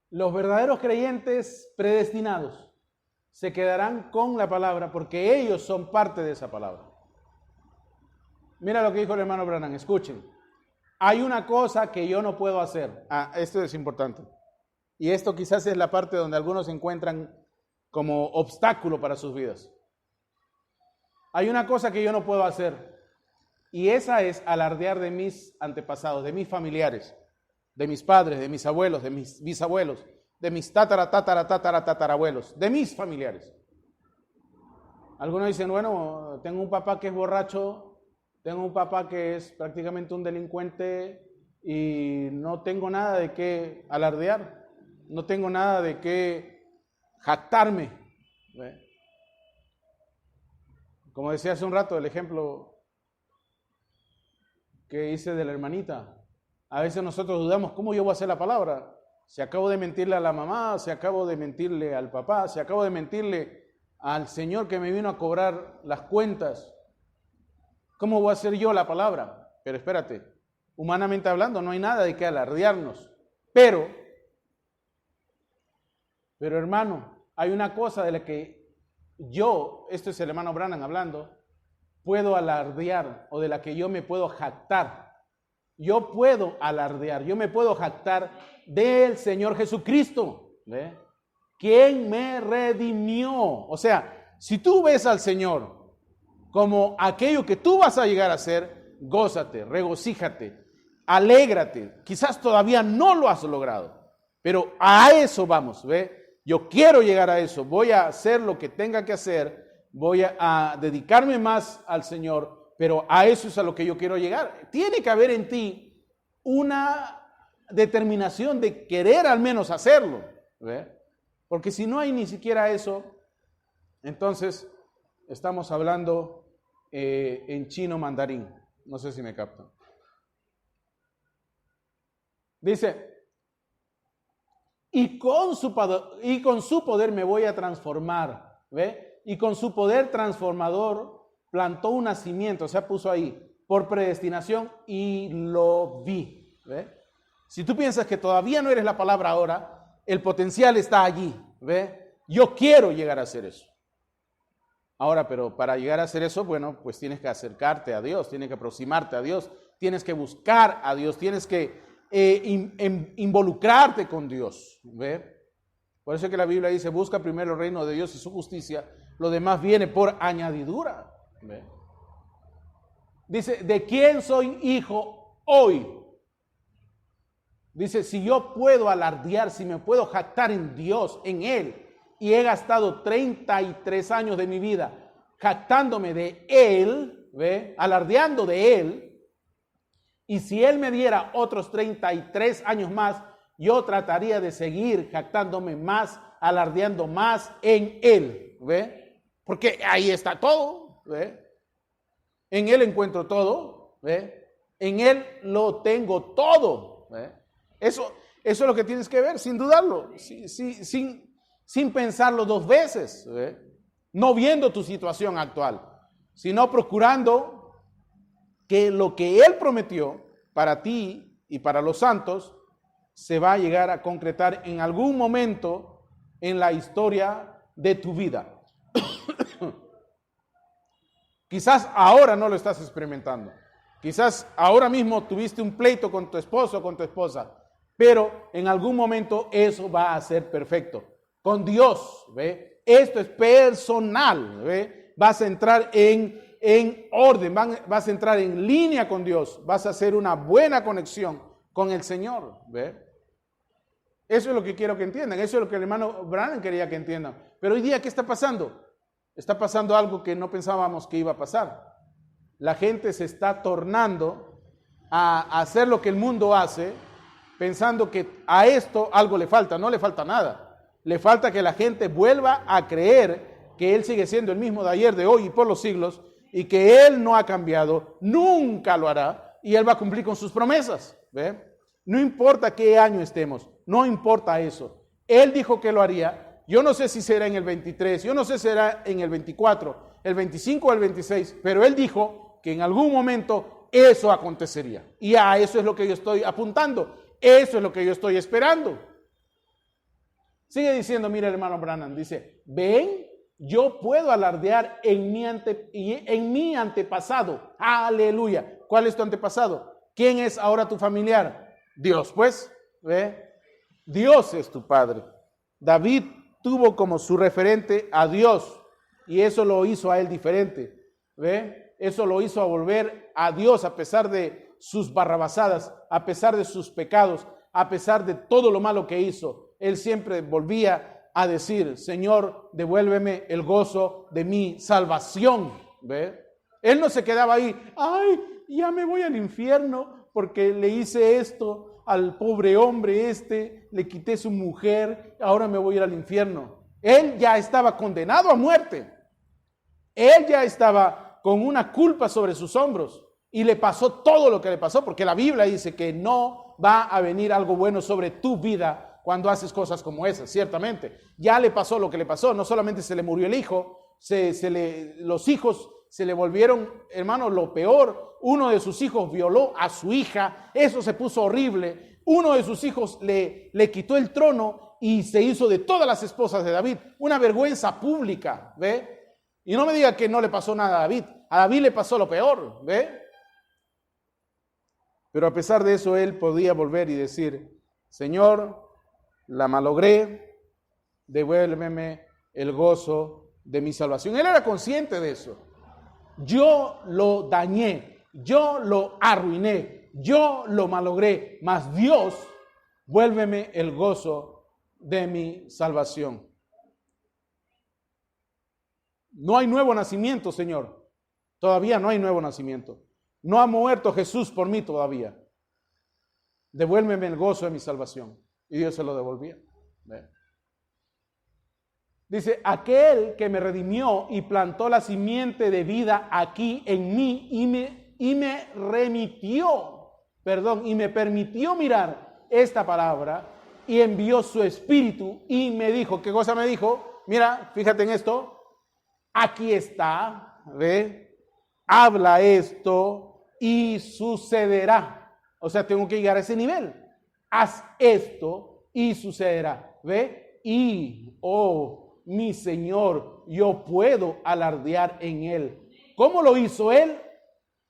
Los verdaderos creyentes predestinados se quedarán con la palabra porque ellos son parte de esa palabra. Mira lo que dijo el hermano Branham, escuchen. Hay una cosa que yo no puedo hacer. Esto es importante. Y esto quizás es la parte donde algunos se encuentran como obstáculo para sus vidas. Hay una cosa que yo no puedo hacer. Y esa es alardear de mis antepasados, de mis familiares, de mis padres, de mis abuelos, de mis bisabuelos, de mis tatarabuelos, de mis familiares. Algunos dicen, bueno, tengo un papá que es borracho, tengo un papá que es prácticamente un delincuente y no tengo nada de qué alardear, no tengo nada de qué jactarme. ¿Ve? Como decía hace un rato, el ejemplo que hice de la hermanita. A veces nosotros dudamos, ¿cómo yo voy a hacer la palabra? Si acabo de mentirle a la mamá, si acabo de mentirle al papá, si acabo de mentirle al Señor que me vino a cobrar las cuentas, ¿cómo voy a hacer yo la palabra? Pero espérate, humanamente hablando no hay nada de qué alardearnos. Pero hermano, hay una cosa de la que yo, esto es el hermano Branham hablando, puedo alardear o de la que yo me puedo jactar. Yo puedo alardear, yo me puedo jactar del Señor Jesucristo, ¿ve? Quien me redimió. O sea, si tú ves al Señor como aquello que tú vas a llegar a ser, gózate, regocíjate, alégrate. Quizás todavía no lo has logrado, pero a eso vamos, ¿ve? Yo quiero llegar a eso, voy a hacer lo que tenga que hacer, voy a dedicarme más al Señor, pero a eso es a lo que yo quiero llegar. Tiene que haber en ti una determinación de querer al menos hacerlo, ¿ve? Porque si no hay ni siquiera eso, entonces estamos hablando en chino mandarín. No sé si me captan. Dice, y con su poder me voy a transformar, ¿ve? Y con su poder transformador plantó un nacimiento, o sea, puso ahí, por predestinación y lo vi. ¿Ve? Si tú piensas que todavía no eres la palabra ahora, el potencial está allí. ¿Ve? Yo quiero llegar a hacer eso. Ahora, pero para llegar a hacer eso, bueno, pues tienes que acercarte a Dios, tienes que aproximarte a Dios, tienes que buscar a Dios, tienes que involucrarte con Dios. ¿Ve? Por eso es que la Biblia dice, busca primero el reino de Dios y su justicia, lo demás viene por añadidura. ¿Ve? Dice, ¿de quién soy hijo hoy? Dice, si yo puedo alardear, si me puedo jactar en Dios, en Él, y he gastado 33 años de mi vida jactándome de Él, ¿ve? Alardeando de Él, y si Él me diera otros 33 años más, yo trataría de seguir jactándome más, alardeando más en Él, ¿ve? Porque ahí está todo, ¿ve? En Él encuentro todo, ¿ve? En Él lo tengo todo, ¿ve? Eso es lo que tienes que ver, sin dudarlo, sin pensarlo dos veces, ¿ve? No viendo tu situación actual, sino procurando que lo que Él prometió para ti y para los santos se va a llegar a concretar en algún momento en la historia de tu vida. Quizás ahora no lo estás experimentando. Quizás ahora mismo tuviste un pleito con tu esposo o con tu esposa, pero en algún momento eso va a ser perfecto. Con Dios, ¿ve? Esto es personal, ¿ve? Vas a entrar en orden, vas a entrar en línea con Dios, vas a hacer una buena conexión con el Señor, ¿ve? Eso es lo que quiero que entiendan, eso es lo que el hermano Branham quería que entiendan. Pero hoy día, ¿qué está pasando? Está pasando algo que no pensábamos que iba a pasar. La gente se está tornando a hacer lo que el mundo hace, pensando que a esto algo le falta. No le falta nada. Le falta que la gente vuelva a creer que Él sigue siendo el mismo de ayer, de hoy y por los siglos, y que Él no ha cambiado, nunca lo hará, y Él va a cumplir con sus promesas. ¿Ve? No importa qué año estemos, no importa eso. Él dijo que lo haría. Yo no sé si será en el 23, yo no sé si será en el 24, el 25 o el 26, pero Él dijo que en algún momento eso acontecería. Y a eso es lo que yo estoy apuntando, eso es lo que yo estoy esperando. Sigue diciendo, mira el hermano Branham, dice, ven, yo puedo alardear en mi antepasado. Aleluya. ¿Cuál es tu antepasado? ¿Quién es ahora tu familiar? Dios, pues, ¿ve? Dios es tu padre. David tuvo como su referente a Dios y eso lo hizo a él diferente, ¿ve? Eso lo hizo a volver a Dios a pesar de sus barrabasadas, a pesar de sus pecados, a pesar de todo lo malo que hizo. Él siempre volvía a decir, Señor, devuélveme el gozo de mi salvación, ¿ve? Él no se quedaba ahí, ay, ya me voy al infierno porque le hice esto al pobre hombre le quité su mujer, ahora me voy a ir al infierno. Él ya estaba condenado a muerte. Él ya estaba con una culpa sobre sus hombros y le pasó todo lo que le pasó, porque la Biblia dice que no va a venir algo bueno sobre tu vida cuando haces cosas como esas, ciertamente. Ya le pasó lo que le pasó, no solamente se le murió el hijo, los hijos se le volvieron, hermano, lo peor. Uno de sus hijos violó a su hija, eso se puso horrible. Uno de sus hijos le quitó el trono y se hizo de todas las esposas de David. Una vergüenza pública, ¿ve? Y no me diga que no le pasó nada a David le pasó lo peor, ¿ve? Pero a pesar de eso, él podía volver y decir, Señor, la malogré, devuélveme el gozo de mi salvación. Él era consciente de eso. Yo lo dañé, yo lo arruiné, yo lo malogré, mas Dios, vuélveme el gozo de mi salvación. No hay nuevo nacimiento, Señor. Todavía no hay nuevo nacimiento. No ha muerto Jesús por mí todavía. Devuélveme el gozo de mi salvación. Y Dios se lo devolvía. ¿Ve? Dice, aquel que me redimió y plantó la simiente de vida aquí en mí y me permitió mirar esta palabra y envió su espíritu y me dijo, ¿qué cosa me dijo? Mira, fíjate en esto. aquí está, ¿ve? Habla esto y sucederá. O sea, tengo que llegar a ese nivel. Haz esto y sucederá, ¿ve? Y, oh, mi Señor, yo puedo alardear en Él. ¿Cómo lo hizo Él?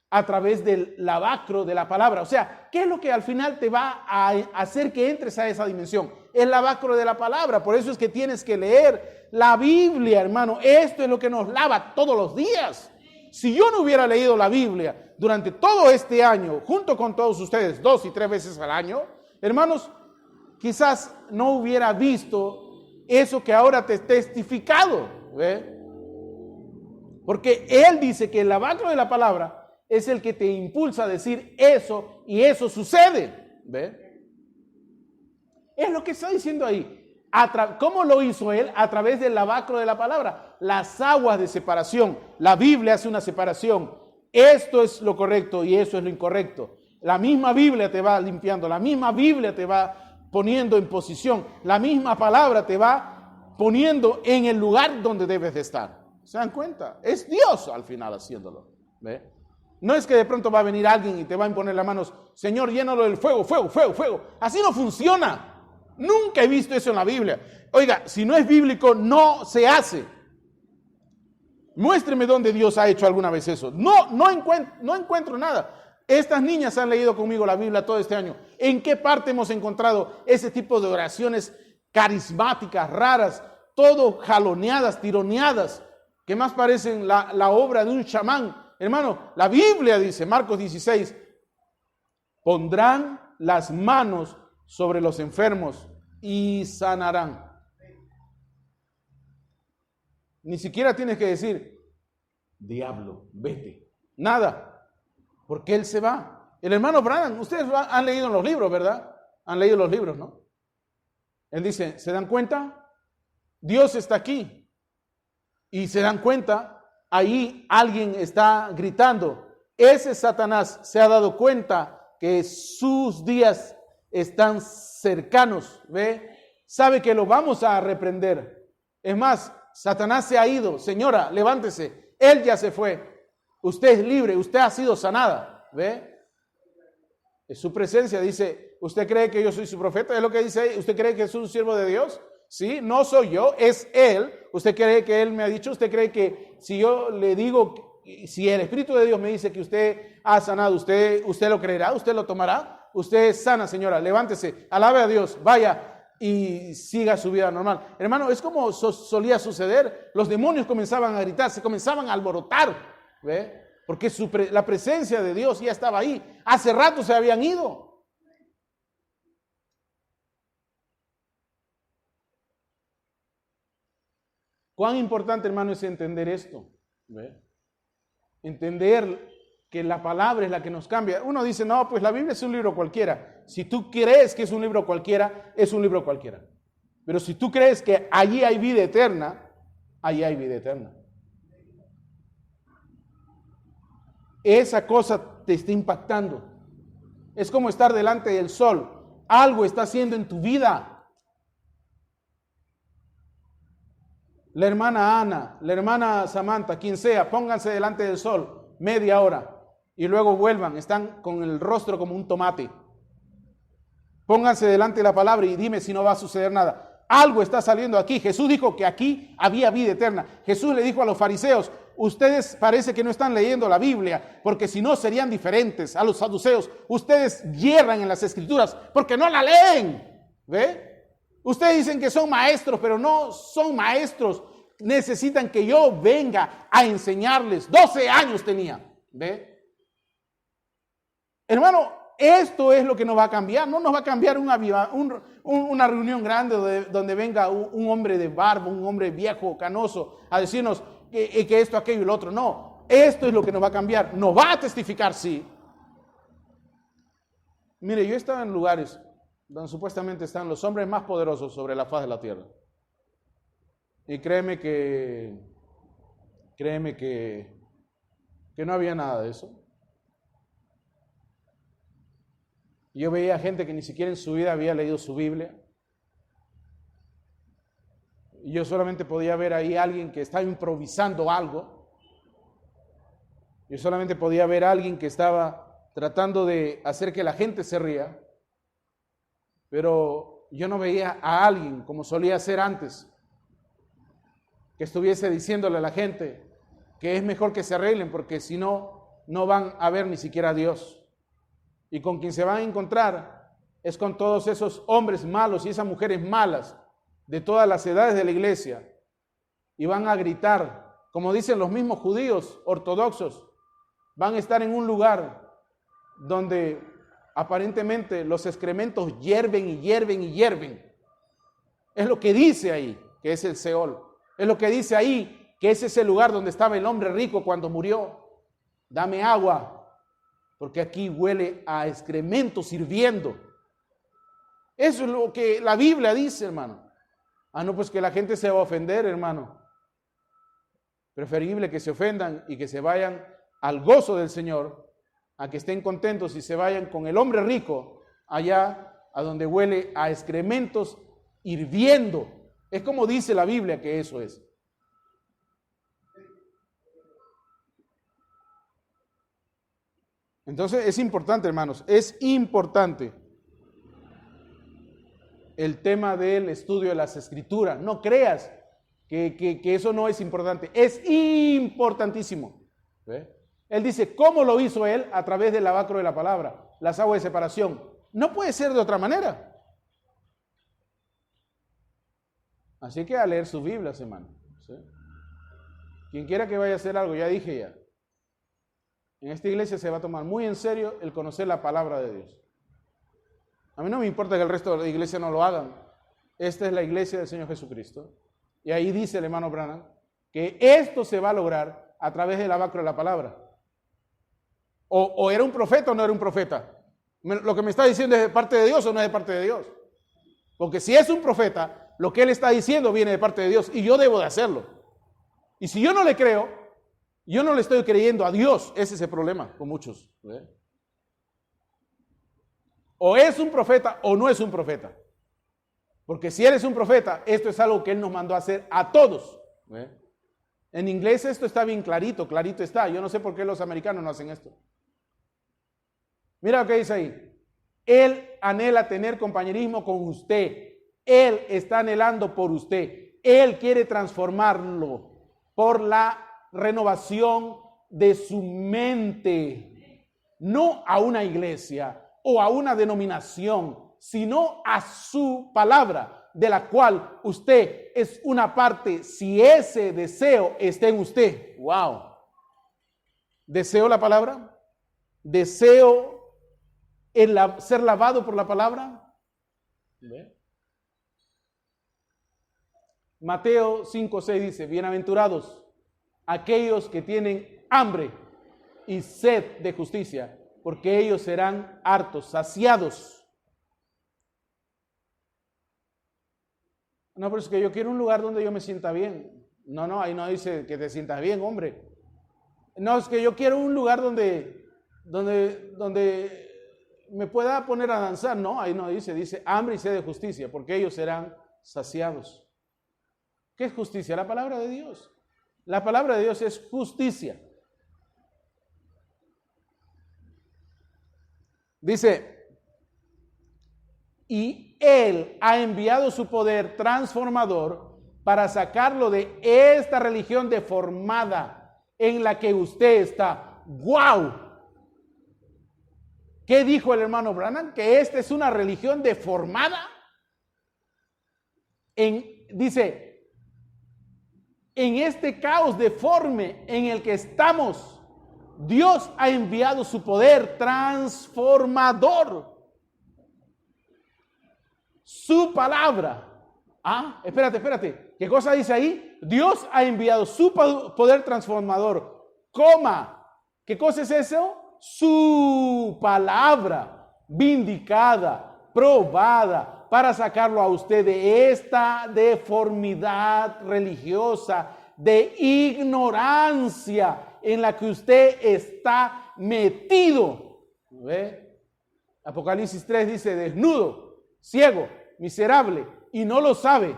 A través del lavacro de la palabra. O sea, ¿qué es lo que al final te va a hacer que entres a esa dimensión? El lavacro de la palabra. Por eso es que tienes que leer la Biblia, hermano. Esto es lo que nos lava todos los días. Si yo no hubiera leído la Biblia durante todo este año, junto con todos ustedes, 2 y 3 veces al año, hermanos, quizás no hubiera visto eso que ahora te he testificado, ¿ve? Porque Él dice que el lavacro de la palabra es el que te impulsa a decir eso y eso sucede, ¿ve? Es lo que está diciendo ahí. ¿Cómo lo hizo Él? A través del lavacro de la palabra. Las aguas de separación. La Biblia hace una separación. Esto es lo correcto y eso es lo incorrecto. La misma Biblia te va limpiando. La misma Biblia te va poniendo en posición. La misma palabra te va poniendo en el lugar donde debes de estar. ¿Se dan cuenta? Es Dios al final haciéndolo, ¿ve? No es que de pronto va a venir alguien y te va a imponer las manos, Señor, llénalo del fuego, fuego, fuego, fuego. Así no funciona. Nunca he visto eso en la Biblia. Oiga, si no es bíblico, no se hace. Muéstreme dónde Dios ha hecho alguna vez eso. No encuentro nada. Estas niñas han leído conmigo la Biblia todo este año. ¿En qué parte hemos encontrado ese tipo de oraciones carismáticas, raras, todo jaloneadas, tironeadas, que más parecen la obra de un chamán? Hermano, la Biblia dice, Marcos 16, pondrán las manos sobre los enfermos y sanarán. Ni siquiera tienes que decir, diablo, vete. Nada, porque Él se va. El hermano Branham, ustedes han leído en los libros, ¿verdad? Han leído los libros, ¿no? Él dice, ¿se dan cuenta? Dios está aquí. Y se dan cuenta, ahí alguien está gritando. Ese Satanás se ha dado cuenta que sus días están cercanos, ¿ve? Sabe que lo vamos a reprender. Es más, Satanás se ha ido. Señora, levántese. Él ya se fue. Usted es libre, usted ha sido sanada, ¿ve? Es su presencia. Dice, ¿usted cree que yo soy su profeta? Es lo que dice ahí. ¿Usted cree que es un siervo de Dios? Sí, no soy yo, es Él. ¿Usted cree que Él me ha dicho? ¿Usted cree que si yo le digo, si el Espíritu de Dios me dice que usted ha sanado, usted lo creerá? ¿Usted lo tomará? Usted es sana, señora, levántese, alabe a Dios, vaya y siga su vida normal. Hermano, es como solía suceder. Los demonios comenzaban a gritar, se comenzaban a alborotar, ¿ve? Porque la presencia de Dios ya estaba ahí. Hace rato se habían ido. Cuán importante, hermano, es entender esto, ¿ve? Entender que la palabra es la que nos cambia. Uno dice, no, pues la Biblia es un libro cualquiera. Si tú crees que es un libro cualquiera, es un libro cualquiera. Pero si tú crees que allí hay vida eterna, allí hay vida eterna. Esa cosa te está impactando. Es como estar delante del sol. Algo está haciendo en tu vida. La hermana Ana, la hermana Samantha, quien sea, pónganse delante del sol media hora y luego vuelvan. Están con el rostro como un tomate. Pónganse delante de la palabra y dime si no va a suceder nada. Algo está saliendo aquí. Jesús dijo que aquí había vida eterna. Jesús le dijo a los fariseos, ustedes parece que no están leyendo la Biblia, porque si no serían diferentes a los saduceos. Ustedes hierran en las escrituras porque no la leen. ¿Ve? Ustedes dicen que son maestros, pero no son maestros. Necesitan que yo venga a enseñarles. 12 años tenía. ¿Ve? Hermano, esto es lo que nos va a cambiar. No nos va a cambiar una reunión grande donde venga un hombre de barba, un hombre viejo, canoso, a decirnos que esto, aquello y lo otro. No, esto es lo que nos va a cambiar. Nos va a testificar, sí. Mire, yo estaba en lugares donde supuestamente están los hombres más poderosos sobre la faz de la tierra. Y créeme que no había nada de eso. Yo veía gente que ni siquiera en su vida había leído su Biblia. yo solamente podía ver ahí a alguien que estaba improvisando algo. Yo solamente podía ver a alguien que estaba tratando de hacer que la gente se ría. Pero yo no veía a alguien como solía hacer antes, que estuviese diciéndole a la gente que es mejor que se arreglen porque si no, no van a ver ni siquiera a Dios. Y con quien se van a encontrar es con todos esos hombres malos y esas mujeres malas de todas las edades de la iglesia. Y van a gritar, como dicen los mismos judíos ortodoxos, van a estar en un lugar donde aparentemente los excrementos hierven y hierven y hierven. Es lo que dice ahí, que es el Seol. Es lo que dice ahí, que ese es el lugar donde estaba el hombre rico cuando murió. Dame agua, porque aquí huele a excrementos hirviendo. Eso es lo que la Biblia dice, hermano. No, pues que la gente se va a ofender, hermano. Preferible que se ofendan y que se vayan al gozo del Señor, a que estén contentos y se vayan con el hombre rico allá a donde huele a excrementos hirviendo. Es como dice la Biblia que eso es. Entonces es importante, hermanos, es importante el tema del estudio de las Escrituras. No creas que eso no es importante. Es importantísimo. ¿Ve? Él dice, ¿cómo lo hizo él? A través del lavacro de la palabra, las aguas de separación. No puede ser de otra manera. Así que a leer sus Biblias, hermano. ¿Sí? Quien quiera que vaya a hacer algo, ya dije ya. En esta iglesia se va a tomar muy en serio el conocer la palabra de Dios. A mí no me importa que el resto de la iglesia no lo hagan. Esta es la iglesia del Señor Jesucristo. Y ahí dice el hermano Branham que esto se va a lograr a través del lavacro de la palabra. O era un profeta o no era un profeta. Lo que me está diciendo es de parte de Dios o no es de parte de Dios. Porque si es un profeta, lo que él está diciendo viene de parte de Dios y yo debo de hacerlo. Y si yo no le creo, yo no le estoy creyendo a Dios. Ese es el problema con muchos. ¿Ve? O es un profeta o no es un profeta. Porque si eres un profeta, esto es algo que él nos mandó a hacer a todos. ¿Ve? En inglés esto está bien clarito, clarito está. Yo no sé por qué los americanos no hacen esto. Mira lo que dice ahí. Él anhela tener compañerismo con usted. Él está anhelando por usted. Él quiere transformarlo por la renovación de su mente. No a una iglesia o a una denominación, sino a su palabra, de la cual usted es una parte, si ese deseo está en usted. ¡Wow! ¿Deseo la palabra? ¿Deseo ser lavado por la palabra? ¿Ve? Mateo 5:6 dice, bienaventurados aquellos que tienen hambre y sed de justicia, porque ellos serán hartos, saciados. No, pero es que yo quiero un lugar donde yo me sienta bien. No, ahí no dice que te sientas bien, hombre. No, es que yo quiero un lugar donde me pueda poner a danzar. No, ahí no dice hambre y sed de justicia, porque ellos serán saciados. ¿Qué es justicia? La palabra de Dios. La palabra de Dios es justicia. Dice, y Él ha enviado su poder transformador para sacarlo de esta religión deformada en la que usted está. ¡Wow! ¿Qué dijo el hermano Branham? Que esta es una religión deformada. Dice, en este caos deforme en el que estamos, Dios ha enviado su poder transformador. Su palabra. Espérate. ¿Qué cosa dice ahí? Dios ha enviado su poder transformador. ¿Qué cosa es eso? Su palabra vindicada, probada, para sacarlo a usted de esta deformidad religiosa, de ignorancia en la que usted está metido. ¿Ve? Apocalipsis 3 dice, desnudo, ciego, miserable, y no lo sabe.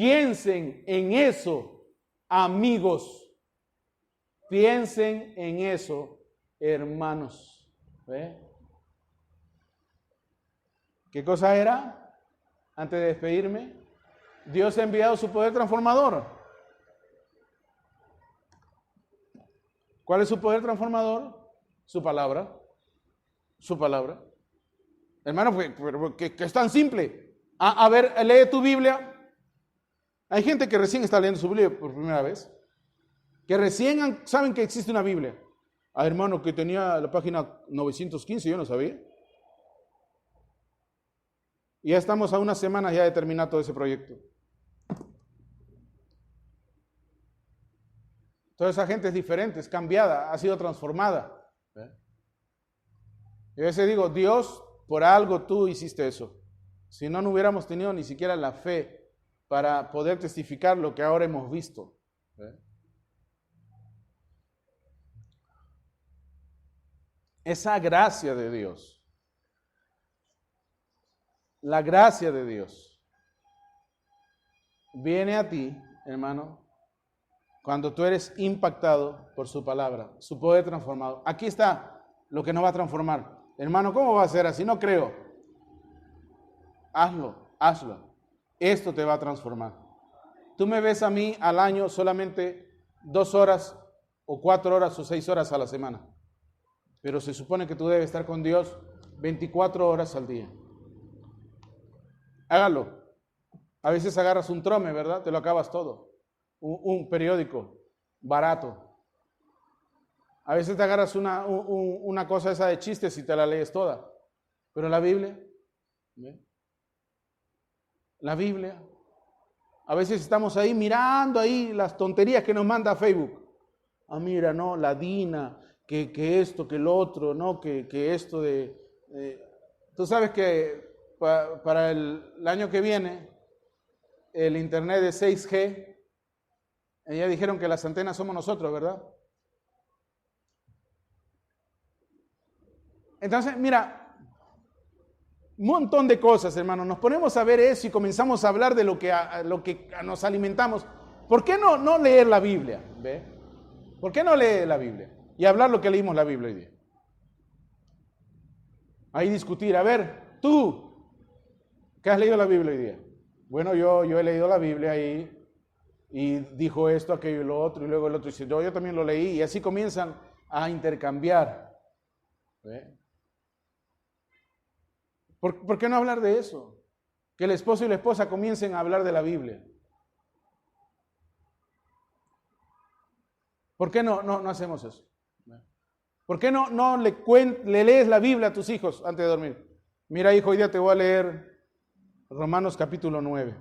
Piensen en eso, amigos. Piensen en eso, hermanos. ¿Ve? ¿Qué cosa era? Antes de despedirme, Dios ha enviado su poder transformador. ¿Cuál es su poder transformador? Su palabra. Su palabra. Hermano, que es tan simple. A ver, lee tu Biblia. Hay gente que recién está leyendo su Biblia por primera vez. Que recién saben que existe una Biblia. Ah, hermano, que tenía la página 915, yo no sabía. Y ya estamos a unas semanas ya de terminar todo ese proyecto. Toda esa gente es diferente, es cambiada, ha sido transformada. Y a veces digo, Dios, por algo tú hiciste eso. Si no, no hubiéramos tenido ni siquiera la fe para poder testificar lo que ahora hemos visto. Esa gracia de Dios, la gracia de Dios, viene a ti, hermano, cuando tú eres impactado por su palabra, su poder transformado. Aquí está lo que nos va a transformar. Hermano, ¿cómo va a ser así? No creo. Hazlo, hazlo. Esto te va a transformar. Tú me ves a mí al año solamente 2 horas o 4 horas o 6 horas a la semana. Pero se supone que tú debes estar con Dios 24 horas al día. Hágalo. A veces agarras un trome, ¿verdad? Te lo acabas todo. Un periódico barato. A veces te agarras una cosa esa de chistes y te la lees toda. Pero la Biblia, ¿ve? La Biblia. A veces estamos ahí mirando ahí las tonterías que nos manda Facebook. Ah, mira, no, la DINA, que esto, que lo otro, no, que esto de... Tú sabes que para el año que viene, el internet de 6G, ya dijeron que las antenas somos nosotros, ¿verdad? Entonces, mira, un montón de cosas, hermano. Nos ponemos a ver eso y comenzamos a hablar de lo que nos alimentamos. ¿Por qué no leer la Biblia? ¿Ve? ¿Por qué no leer la Biblia? Y hablar lo que leímos la Biblia hoy día. Ahí discutir, a ver, tú, ¿qué has leído la Biblia hoy día? Bueno, yo he leído la Biblia ahí y dijo esto, aquello y lo otro, y luego el otro dice, yo también lo leí, y así comienzan a intercambiar. ¿Ve? ¿Por qué no hablar de eso? Que el esposo y la esposa comiencen a hablar de la Biblia. ¿Por qué no hacemos eso? ¿Por qué no le lees la Biblia a tus hijos antes de dormir? Mira, hijo, hoy día te voy a leer Romanos capítulo 9.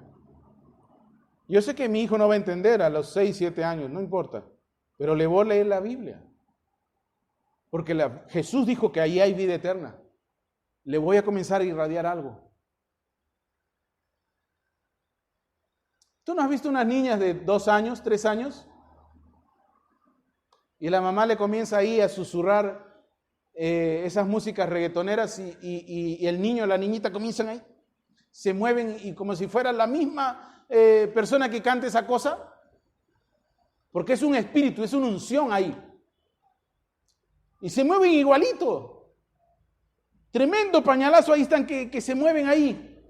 Yo sé que mi hijo no va a entender a los 6, 7 años, no importa, pero le voy a leer la Biblia. Porque Jesús dijo que ahí hay vida eterna. Le voy a comenzar a irradiar algo. ¿Tú no has visto unas niñas de 2 años, 3 años? Y la mamá le comienza ahí a susurrar esas músicas reggaetoneras y el niño, la niñita comienzan ahí, se mueven y como si fuera la misma persona que canta esa cosa, porque es un espíritu, es una unción ahí. Y se mueven igualito. Tremendo pañalazo ahí están que se mueven ahí.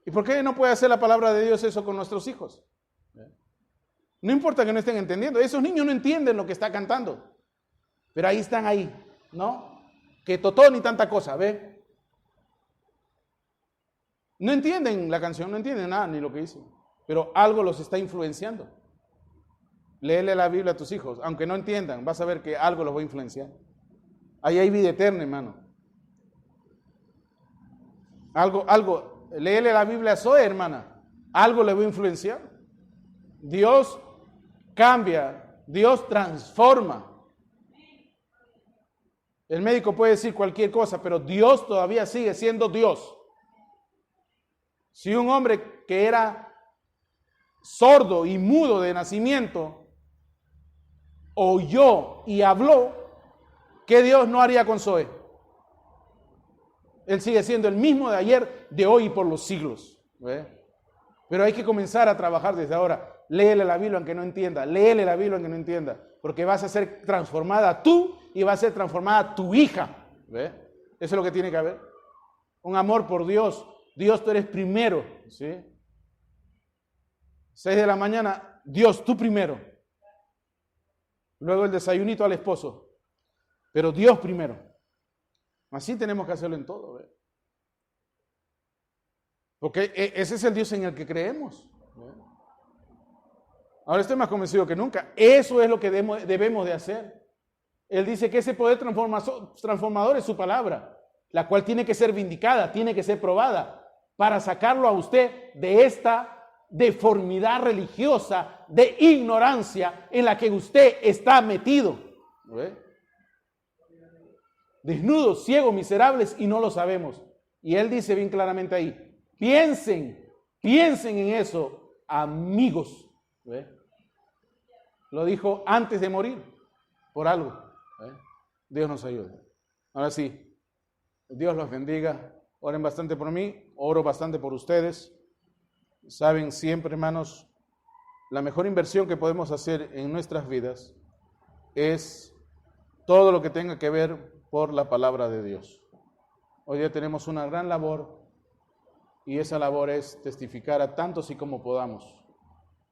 ¿Y por qué no puede hacer la palabra de Dios eso con nuestros hijos? No importa que no estén entendiendo. Esos niños no entienden lo que está cantando. Pero ahí están ahí, ¿no? Que totó ni tanta cosa, ¿ve? No entienden la canción, no entienden nada ni lo que dice. Pero algo los está influenciando. Léele la Biblia a tus hijos. Aunque no entiendan, vas a ver que algo los va a influenciar. Ahí hay vida eterna, hermano. Algo. Léele la Biblia a Zoe, hermana. Algo le va a influenciar. Dios cambia, Dios transforma. El médico puede decir cualquier cosa, pero Dios todavía sigue siendo Dios. Si un hombre que era sordo y mudo de nacimiento oyó y habló, ¿qué Dios no haría con Zoe? Él sigue siendo el mismo de ayer, de hoy y por los siglos. ¿Ve? Pero hay que comenzar a trabajar desde ahora. Léele la Biblia aunque no entienda. Léele la Biblia aunque no entienda. Porque vas a ser transformada tú y va a ser transformada tu hija. ¿Ve? Eso es lo que tiene que haber. Un amor por Dios. Dios, tú eres primero. ¿Sí? 6 de la mañana, Dios, tú primero. Luego el desayunito al esposo. Pero Dios primero. Así tenemos que hacerlo en todo. ¿Ve? Porque ese es el Dios en el que creemos. ¿Ve? Ahora estoy más convencido que nunca. Eso es lo que debemos de hacer. Él dice que ese poder transformador es su palabra, la cual tiene que ser vindicada, tiene que ser probada, para sacarlo a usted de esta deformidad religiosa, de ignorancia en la que usted está metido. ¿Ve? Desnudos, ciegos, miserables y no lo sabemos. Y él dice bien claramente ahí, piensen en eso, amigos. ¿Ve? Lo dijo antes de morir, por algo. ¿Ve? Dios nos ayude. Ahora sí, Dios los bendiga. Oren bastante por mí, oro bastante por ustedes. Saben siempre, hermanos, la mejor inversión que podemos hacer en nuestras vidas es todo lo que tenga que ver por la palabra de Dios. Hoy día tenemos una gran labor y esa labor es testificar a tantos y como podamos.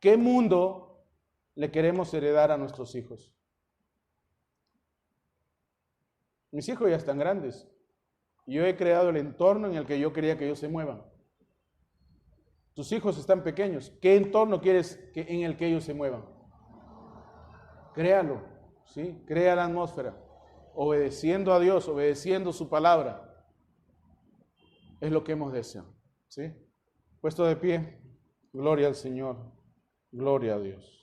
¿Qué mundo le queremos heredar a nuestros hijos? Mis hijos ya están grandes. Yo he creado el entorno en el que yo quería que ellos se muevan. Tus hijos están pequeños. ¿Qué entorno quieres en el que ellos se muevan? Créalo, ¿sí? Crea la atmósfera. Obedeciendo a Dios, obedeciendo su palabra. Es lo que hemos de hacer, ¿sí? Puesto de pie, gloria al Señor, gloria a Dios.